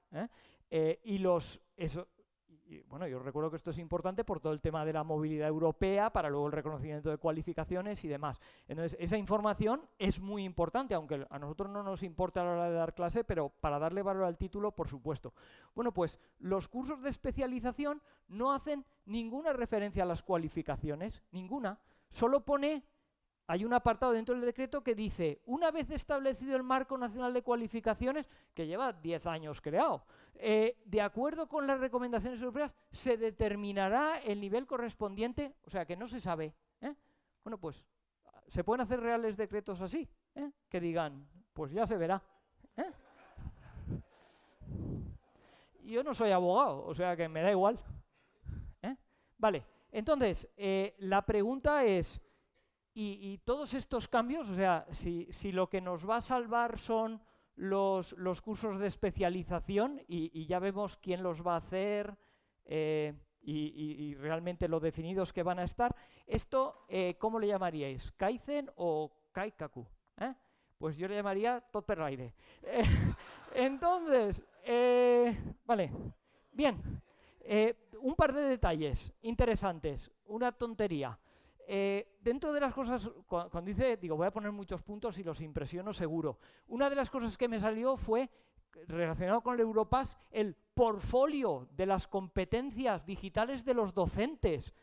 Bueno, yo recuerdo que esto es importante por todo el tema de la movilidad europea, para luego el reconocimiento de cualificaciones y demás. Entonces, esa información es muy importante, aunque a nosotros no nos importa a la hora de dar clase, pero para darle valor al título, por supuesto. Bueno, pues los cursos de especialización no hacen ninguna referencia a las cualificaciones, ninguna. Solo pone... Hay un apartado dentro del decreto que dice, una vez establecido el Marco Nacional de Cualificaciones, que lleva 10 años creado, de acuerdo con las recomendaciones europeas, se determinará el nivel correspondiente, o sea que no se sabe. Bueno, pues se pueden hacer reales decretos así, que digan, pues ya se verá. Yo no soy abogado, o sea que me da igual. Vale, entonces, la pregunta es... Y todos estos cambios, o sea, si lo que nos va a salvar son los cursos de especialización y ya vemos quién los va a hacer y realmente lo definidos que van a estar, esto, ¿cómo le llamaríais? ¿Kaizen o Kaikaku? Pues yo le llamaría Totperraire. Entonces, vale, bien, un par de detalles interesantes, una tontería. Dentro de las cosas, cuando dice, digo, voy a poner muchos puntos y los impresiono seguro. Una de las cosas que me salió fue, relacionado con el Europass, el portfolio de las competencias digitales de los docentes.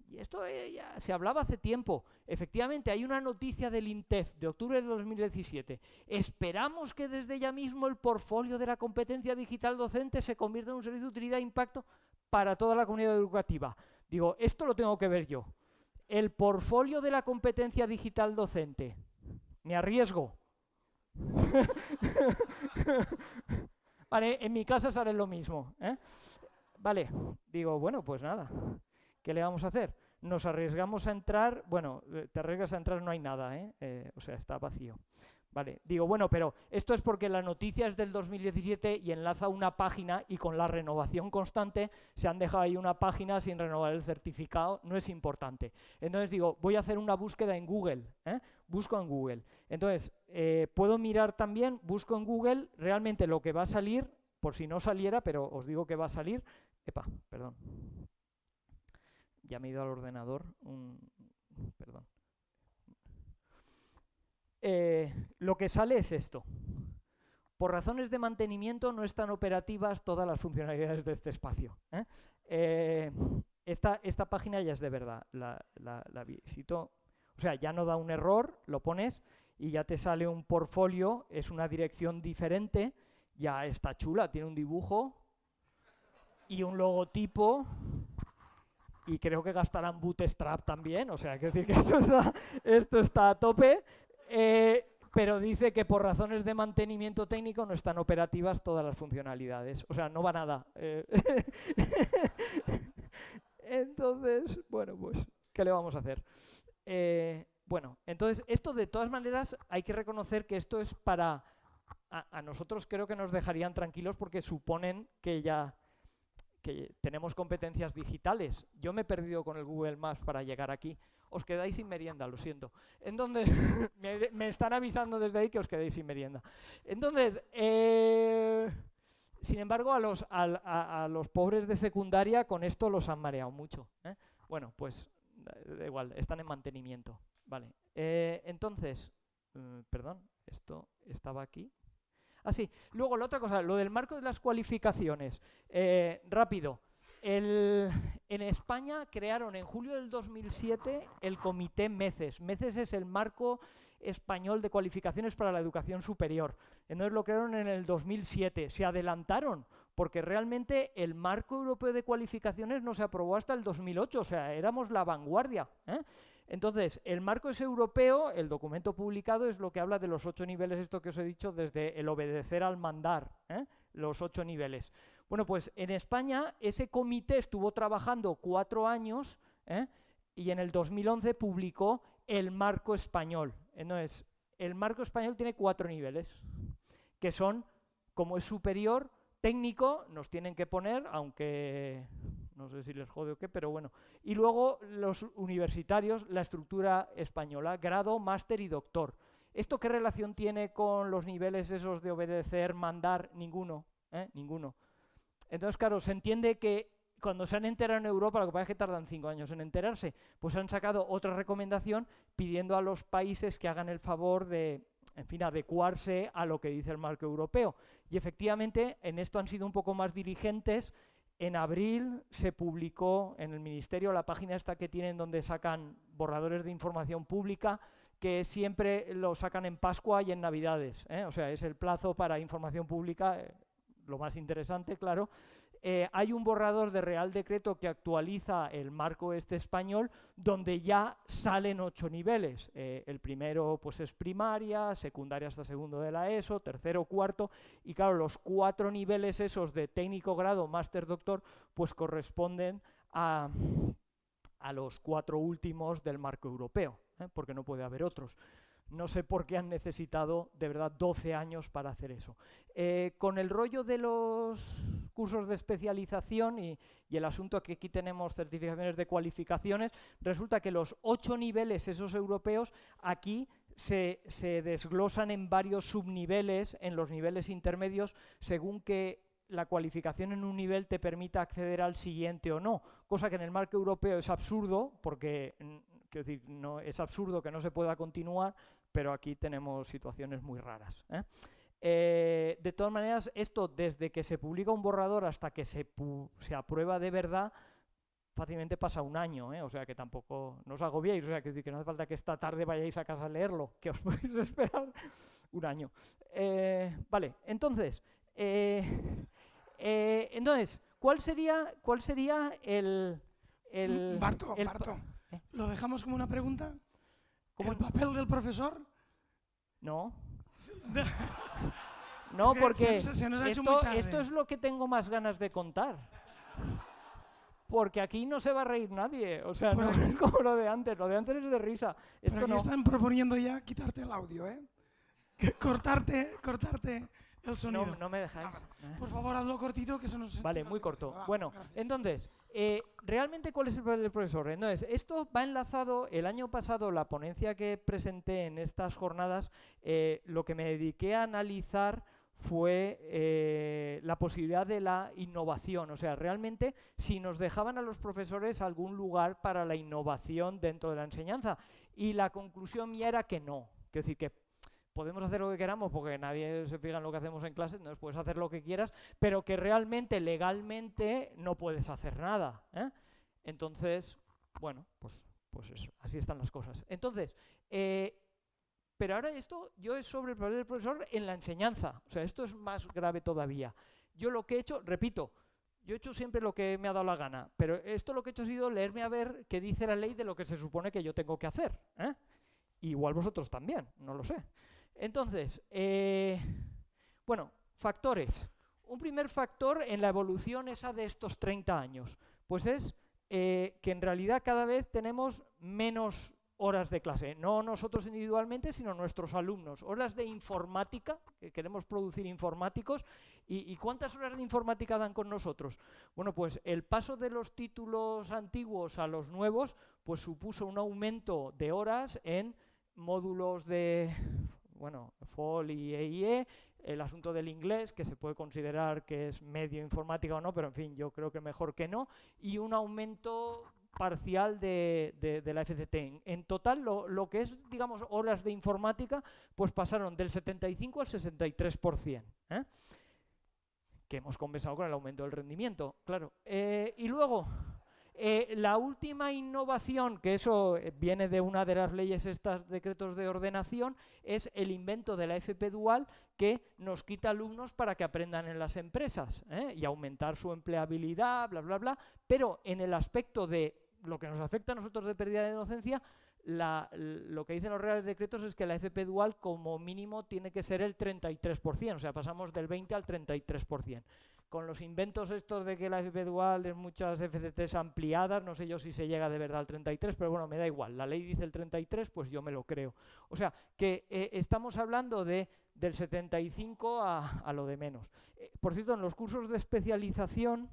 Y esto ya se hablaba hace tiempo. Efectivamente, hay una noticia del INTEF de octubre de 2017. Esperamos que desde ya mismo el portfolio de la competencia digital docente se convierta en un servicio de utilidad e impacto para toda la comunidad educativa. Digo, esto lo tengo que ver yo. El portfolio de la competencia digital docente. Me arriesgo. Vale, en mi casa sale lo mismo. Vale, digo, bueno, pues nada. ¿Qué le vamos a hacer? Nos arriesgamos a entrar. Bueno, te arriesgas a entrar, no hay nada, o sea, está vacío. Vale, digo, bueno, pero esto es porque la noticia es del 2017 y enlaza una página y con la renovación constante se han dejado ahí una página sin renovar el certificado, no es importante. Entonces digo, voy a hacer una búsqueda en Google, busco en Google. Entonces, puedo mirar también, busco en Google, realmente lo que va a salir, por si no saliera, pero os digo que va a salir. Epa, perdón. Ya me he ido al ordenador, perdón. Lo que sale es esto. Por razones de mantenimiento no están operativas todas las funcionalidades de este espacio. Esta página ya es de verdad, la visito. O sea, ya no da un error, lo pones y ya te sale un portfolio, es una dirección diferente, ya está chula, tiene un dibujo y un logotipo. Y creo que gastarán Bootstrap también, o sea, quiero decir que esto está a tope. Pero dice que por razones de mantenimiento técnico no están operativas todas las funcionalidades. O sea, no va nada. Entonces, bueno, pues, ¿qué le vamos a hacer? Bueno, entonces, esto de todas maneras hay que reconocer que esto es para... A nosotros creo que nos dejarían tranquilos porque suponen que ya... que tenemos competencias digitales. Yo me he perdido con el Google Maps para llegar aquí. Os quedáis sin merienda, lo siento. Entonces, me están avisando desde ahí que os quedéis sin merienda. Entonces, sin embargo, a los pobres de secundaria con esto los han mareado mucho. Bueno, pues da igual, están en mantenimiento. Vale. Entonces, perdón, esto estaba aquí. Ah, sí. Luego, la otra cosa, lo del marco de las cualificaciones. Rápido. En España crearon en julio del 2007 el comité MECES. MECES es el Marco Español de Cualificaciones para la Educación Superior. Entonces lo crearon en el 2007. Se adelantaron porque realmente el Marco Europeo de Cualificaciones no se aprobó hasta el 2008. O sea, éramos la vanguardia. Entonces, el marco es europeo, el documento publicado es lo que habla de los 8 niveles, esto que os he dicho, desde el obedecer al mandar, los 8 niveles. Bueno, pues en España ese comité estuvo trabajando 4 años, y en el 2011 publicó el marco español. Entonces, el marco español tiene 4 niveles, que son, como es superior, técnico, nos tienen que poner, aunque no sé si les jode o qué, pero bueno. Y luego los universitarios, la estructura española, grado, máster y doctor. ¿Esto qué relación tiene con los niveles esos de obedecer, mandar? Ninguno, ninguno. Entonces, claro, se entiende que cuando se han enterado en Europa, lo que pasa es que tardan 5 años en enterarse, pues han sacado otra recomendación pidiendo a los países que hagan el favor de, en fin, adecuarse a lo que dice el marco europeo. Y efectivamente, en esto han sido un poco más diligentes. En abril se publicó en el Ministerio la página esta que tienen donde sacan borradores de información pública, que siempre lo sacan en Pascua y en Navidades, o sea, es el plazo para información pública, lo más interesante, claro. Hay un borrador de Real Decreto que actualiza el marco español, donde ya salen 8 niveles. El primero pues es primaria, secundaria hasta segundo de la ESO, tercero, cuarto, y claro, los 4 niveles esos de técnico, grado, máster, doctor, pues corresponden a los 4 últimos del marco europeo, porque no puede haber otros. No sé por qué han necesitado, de verdad, 12 años para hacer eso. Con el rollo de los cursos de especialización y el asunto que aquí tenemos certificaciones de cualificaciones, resulta que los 8 niveles esos europeos aquí se desglosan en varios subniveles, en los niveles intermedios, según que la cualificación en un nivel te permita acceder al siguiente o no, cosa que en el marco europeo es absurdo, porque quiero decir, no, es absurdo que no se pueda continuar, pero aquí tenemos situaciones muy raras. De todas maneras, esto desde que se publica un borrador hasta que se aprueba de verdad, fácilmente pasa un año, o sea que tampoco no os agobiéis, o sea que no hace falta que esta tarde vayáis a casa a leerlo, que os podéis esperar un año. Vale, entonces, ¿cuál sería el Barto, ¿lo dejamos como una pregunta? ¿El papel del profesor? No. No, porque se nos ha hecho muy tarde. Esto es lo que tengo más ganas de contar. Porque aquí no se va a reír nadie. O sea, no es como lo de antes. Lo de antes es de risa. Esto pero aquí no. están proponiendo ya quitarte el audio, cortarte el sonido. No me dejáis. Por favor, hazlo cortito que se nos... Vale, muy corto. Bueno, gracias. Entonces, ¿realmente cuál es el papel del profesor? Entonces, esto va enlazado. El año pasado, la ponencia que presenté en estas jornadas, lo que me dediqué a analizar fue la posibilidad de la innovación. O sea, realmente, si nos dejaban a los profesores algún lugar para la innovación dentro de la enseñanza. Y la conclusión mía era que no. Quiero decir que podemos hacer lo que queramos porque nadie se fija en lo que hacemos en clase, entonces puedes hacer lo que quieras, pero que realmente, legalmente, no puedes hacer nada. Entonces, bueno, pues eso, así están las cosas. Entonces, pero ahora esto yo es sobre el papel del profesor en la enseñanza. O sea, esto es más grave todavía. Yo lo que he hecho, repito, yo he hecho siempre lo que me ha dado la gana, pero esto lo que he hecho ha sido leerme a ver qué dice la ley de lo que se supone que yo tengo que hacer. Igual vosotros también, no lo sé. Entonces, bueno, factores. Un primer factor en la evolución esa de estos 30 años, pues es que en realidad cada vez tenemos menos horas de clase, no nosotros individualmente, sino nuestros alumnos. Horas de informática, que queremos producir informáticos, ¿y cuántas horas de informática dan con nosotros? Bueno, pues el paso de los títulos antiguos a los nuevos, pues supuso un aumento de horas en módulos de... bueno, FOL y EIE, el asunto del inglés, que se puede considerar que es medio informática o no, pero en fin, yo creo que mejor que no, y un aumento parcial de la FCT. En total, lo que es, digamos, horas de informática, pues pasaron del 75 al 63%, que hemos compensado con el aumento del rendimiento, claro. Y luego... la última innovación, que eso viene de una de las leyes estas, decretos de ordenación, es el invento de la FP Dual, que nos quita alumnos para que aprendan en las empresas y aumentar su empleabilidad, bla, bla, bla, pero en el aspecto de lo que nos afecta a nosotros de pérdida de docencia, lo que dicen los reales decretos es que la FP Dual como mínimo tiene que ser el 33%, o sea, pasamos del 20 al 33%. con los inventos estos de que la FP dual es muchas FCTs ampliadas, no sé yo si se llega de verdad al 33, pero bueno, me da igual, la ley dice el 33, pues yo me lo creo. O sea, que estamos hablando del 75 a lo de menos. Por cierto, en los cursos de especialización,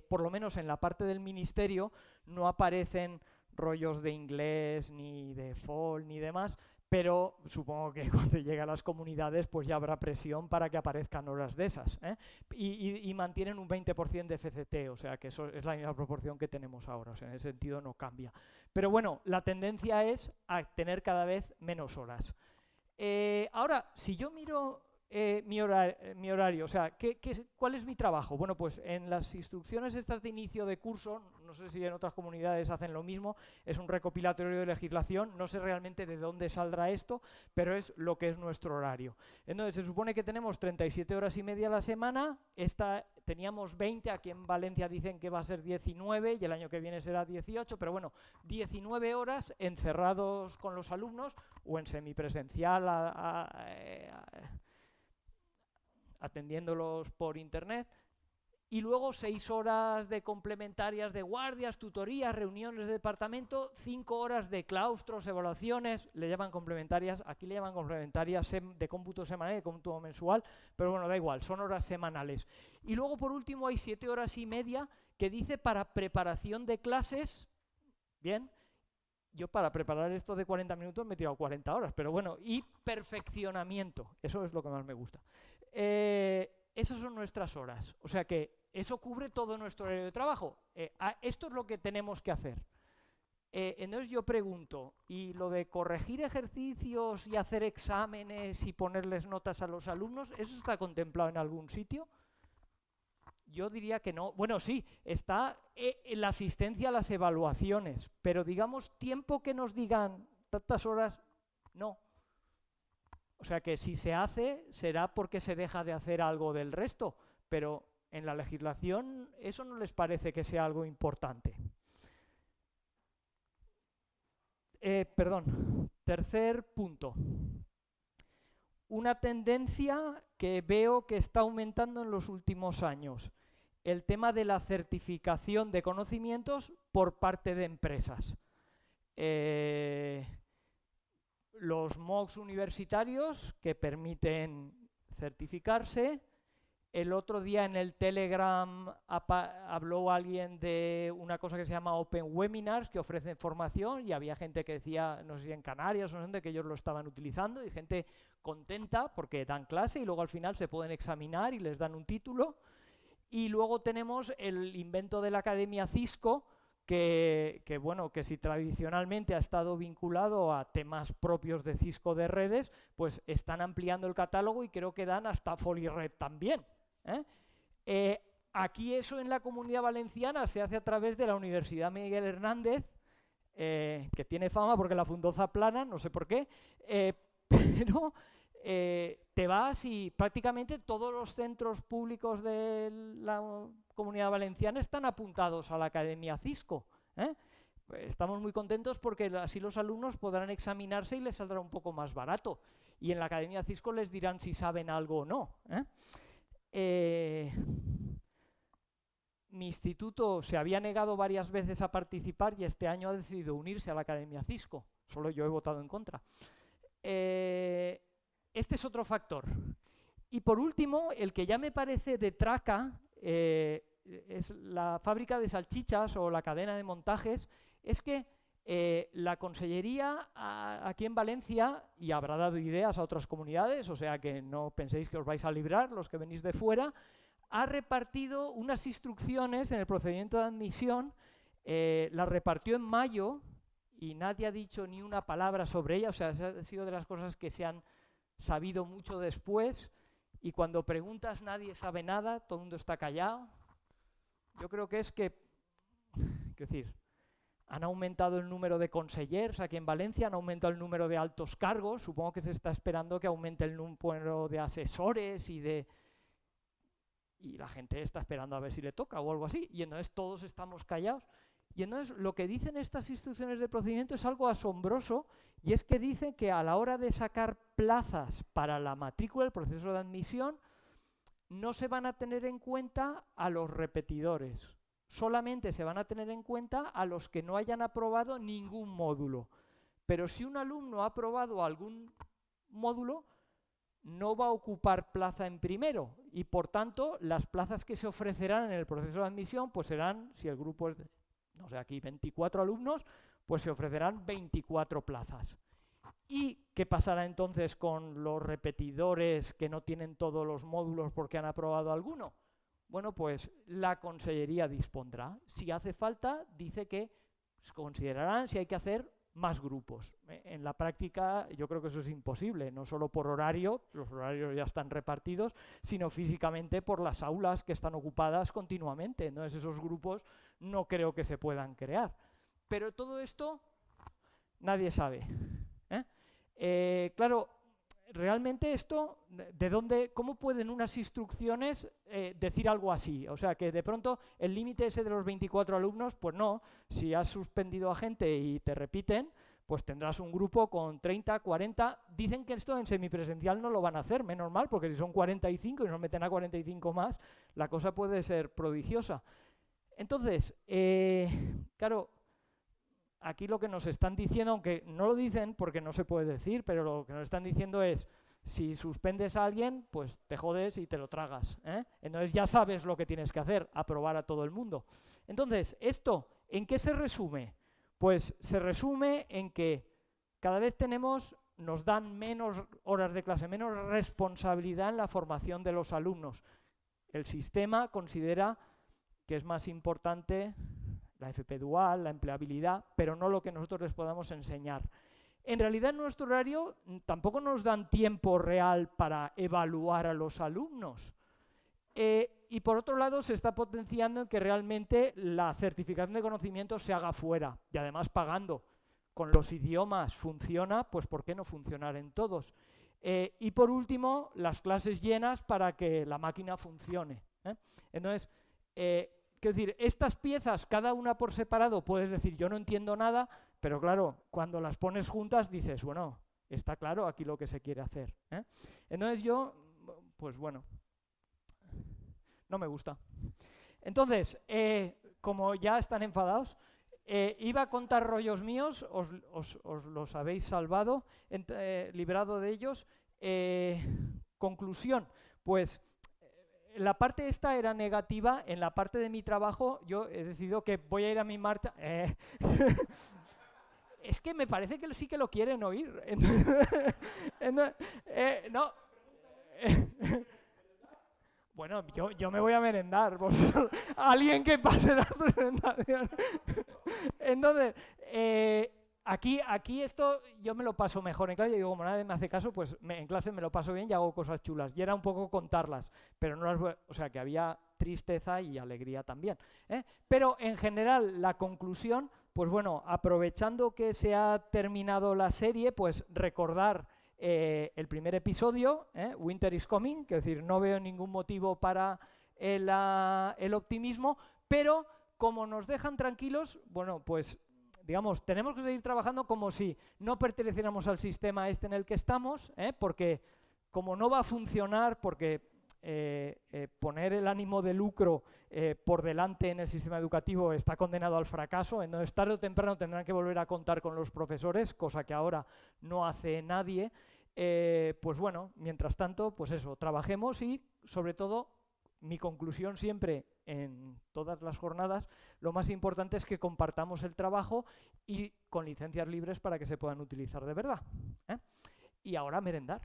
por lo menos en la parte del ministerio, no aparecen rollos de inglés, ni de FOL, ni demás, pero supongo que cuando llegue a las comunidades pues ya habrá presión para que aparezcan horas de esas, ¿eh? Y mantienen un 20% de FCT, o sea que eso es la misma proporción que tenemos ahora, o sea, en ese sentido no cambia. Pero bueno, la tendencia es a tener cada vez menos horas. Ahora, si yo miro mi horario, o sea, ¿cuál es mi trabajo? Bueno, pues en las instrucciones estas de inicio de curso, no sé si en otras comunidades hacen lo mismo, es un recopilatorio de legislación, no sé realmente de dónde saldrá esto, pero es lo que es nuestro horario. Entonces, se supone que tenemos 37 horas y media a la semana, teníamos 20, aquí en Valencia dicen que va a ser 19 y el año que viene será 18, pero bueno, 19 horas encerrados con los alumnos o en semipresencial atendiéndolos por internet, y luego 6 horas de complementarias de guardias, tutorías, reuniones de departamento, 5 horas de claustros, evaluaciones, le llaman complementarias, aquí le llaman complementarias de cómputo semanal y de cómputo mensual, pero bueno, da igual, son horas semanales. Y luego por último hay 7 horas y media que dice para preparación de clases, bien, yo para preparar esto de 40 minutos me he tirado 40 horas, pero bueno, y perfeccionamiento, eso es lo que más me gusta. Esas son nuestras horas, o sea que eso cubre todo nuestro horario de trabajo. Esto es lo que tenemos que hacer. Entonces yo pregunto, ¿y lo de corregir ejercicios y hacer exámenes y ponerles notas a los alumnos, eso está contemplado en algún sitio? Yo diría que no. Bueno, sí, está en la asistencia a las evaluaciones, pero digamos, tiempo que nos digan tantas horas, no. O sea que si se hace, será porque se deja de hacer algo del resto, pero en la legislación eso no les parece que sea algo importante. Perdón, tercer punto. Una tendencia que veo que está aumentando en los últimos años. El tema de la certificación de conocimientos por parte de empresas. Los MOOCs universitarios que permiten certificarse. El otro día en el Telegram habló alguien de una cosa que se llama Open Webinars, que ofrecen formación, y había gente que decía, no sé si en Canarias o no sé, que ellos lo estaban utilizando, y gente contenta porque dan clase y luego al final se pueden examinar y les dan un título. Y luego tenemos el invento de la Academia Cisco, que si tradicionalmente ha estado vinculado a temas propios de Cisco de redes, pues están ampliando el catálogo y creo que dan hasta FoliRed también. Aquí eso en la Comunidad Valenciana se hace a través de la Universidad Miguel Hernández, que tiene fama porque la fundó Zaplana, no sé por qué, pero te vas y prácticamente todos los centros públicos de la Comunidad Valenciana están apuntados a la Academia Cisco. Pues estamos muy contentos porque así los alumnos podrán examinarse y les saldrá un poco más barato. Y en la Academia Cisco les dirán si saben algo o no. Mi instituto se había negado varias veces a participar y este año ha decidido unirse a la Academia Cisco. Solo yo he votado en contra. Este es otro factor. Y por último, el que ya me parece de traca, es la fábrica de salchichas o la cadena de montajes, es que la Consellería aquí en Valencia, y habrá dado ideas a otras comunidades, o sea que no penséis que os vais a librar los que venís de fuera, ha repartido unas instrucciones en el procedimiento de admisión, las repartió en mayo y nadie ha dicho ni una palabra sobre ella, o sea, ha sido de las cosas que se han sabido mucho después, y cuando preguntas nadie sabe nada, todo el mundo está callado. Yo creo que es que, decir, han aumentado el número de consellers aquí en Valencia, han aumentado el número de altos cargos, supongo que se está esperando que aumente el número de asesores y la gente está esperando a ver si le toca o algo así, y entonces todos estamos callados. Y entonces lo que dicen estas instrucciones de procedimiento es algo asombroso, y es que dicen que a la hora de sacar plazas para la matrícula, el proceso de admisión, no se van a tener en cuenta a los repetidores. Solamente se van a tener en cuenta a los que no hayan aprobado ningún módulo. Pero si un alumno ha aprobado algún módulo, no va a ocupar plaza en primero y, por tanto, las plazas que se ofrecerán en el proceso de admisión pues serán, si el grupo es, no sé, aquí 24 alumnos, pues se ofrecerán 24 plazas. ¿Y qué pasará entonces con los repetidores que no tienen todos los módulos porque han aprobado alguno? Bueno, pues la Consellería dispondrá. Si hace falta, dice que considerarán si hay que hacer más grupos. En la práctica yo creo que eso es imposible, no solo por horario, los horarios ya están repartidos, sino físicamente por las aulas que están ocupadas continuamente. Entonces esos grupos no creo que se puedan crear. Pero todo esto nadie sabe. Claro, realmente esto, ¿de dónde, cómo pueden unas instrucciones decir algo así? O sea, que de pronto el límite ese de los 24 alumnos, pues no, si has suspendido a gente y te repiten, pues tendrás un grupo con 30, 40, dicen que esto en semipresencial no lo van a hacer, menos mal, porque si son 45 y nos meten a 45 más, la cosa puede ser prodigiosa. Entonces, claro, aquí lo que nos están diciendo, aunque no lo dicen porque no se puede decir, pero lo que nos están diciendo es, si suspendes a alguien, pues te jodes y te lo tragas, ¿eh? Entonces ya sabes lo que tienes que hacer, aprobar a todo el mundo. Entonces, ¿esto en qué se resume? Pues se resume en que cada vez nos dan menos horas de clase, menos responsabilidad en la formación de los alumnos. El sistema considera que es más importante la FP dual, la empleabilidad, pero no lo que nosotros les podamos enseñar. En realidad en nuestro horario tampoco nos dan tiempo real para evaluar a los alumnos. Y por otro lado se está potenciando en que realmente la certificación de conocimiento se haga fuera y además pagando. Con los idiomas funciona, pues ¿por qué no funcionar en todos? Y por último, las clases llenas para que la máquina funcione, ¿eh? Entonces, quiero decir, estas piezas, cada una por separado, puedes decir, yo no entiendo nada, pero claro, cuando las pones juntas dices, bueno, está claro aquí lo que se quiere hacer, ¿eh? Entonces yo, pues bueno, no me gusta. Entonces, como ya están enfadados, iba a contar rollos míos, os los habéis salvado, librado de ellos. Conclusión, pues la parte esta era negativa, en la parte de mi trabajo yo he decidido que voy a ir a mi marcha. Es que me parece que sí que lo quieren oír. No. Bueno, yo me voy a merendar. Alguien que pase la presentación. Entonces, aquí esto yo me lo paso mejor en clase. Digo, como nadie me hace caso, pues en clase me lo paso bien y hago cosas chulas. Y era un poco contarlas, pero no las, o sea, que había tristeza y alegría también, ¿eh? Pero en general, la conclusión, pues bueno, aprovechando que se ha terminado la serie, pues recordar el primer episodio, Winter is Coming, que es decir, no veo ningún motivo para el optimismo, pero como nos dejan tranquilos, bueno, pues digamos, tenemos que seguir trabajando como si no perteneciéramos al sistema este en el que estamos, porque como no va a funcionar, porque poner el ánimo de lucro por delante en el sistema educativo está condenado al fracaso, entonces tarde o temprano tendrán que volver a contar con los profesores, cosa que ahora no hace nadie. Pues bueno, mientras tanto, pues eso, trabajemos y sobre todo, mi conclusión siempre en todas las jornadas, lo más importante es que compartamos el trabajo y con licencias libres para que se puedan utilizar de verdad, ¿eh? Y ahora merendar.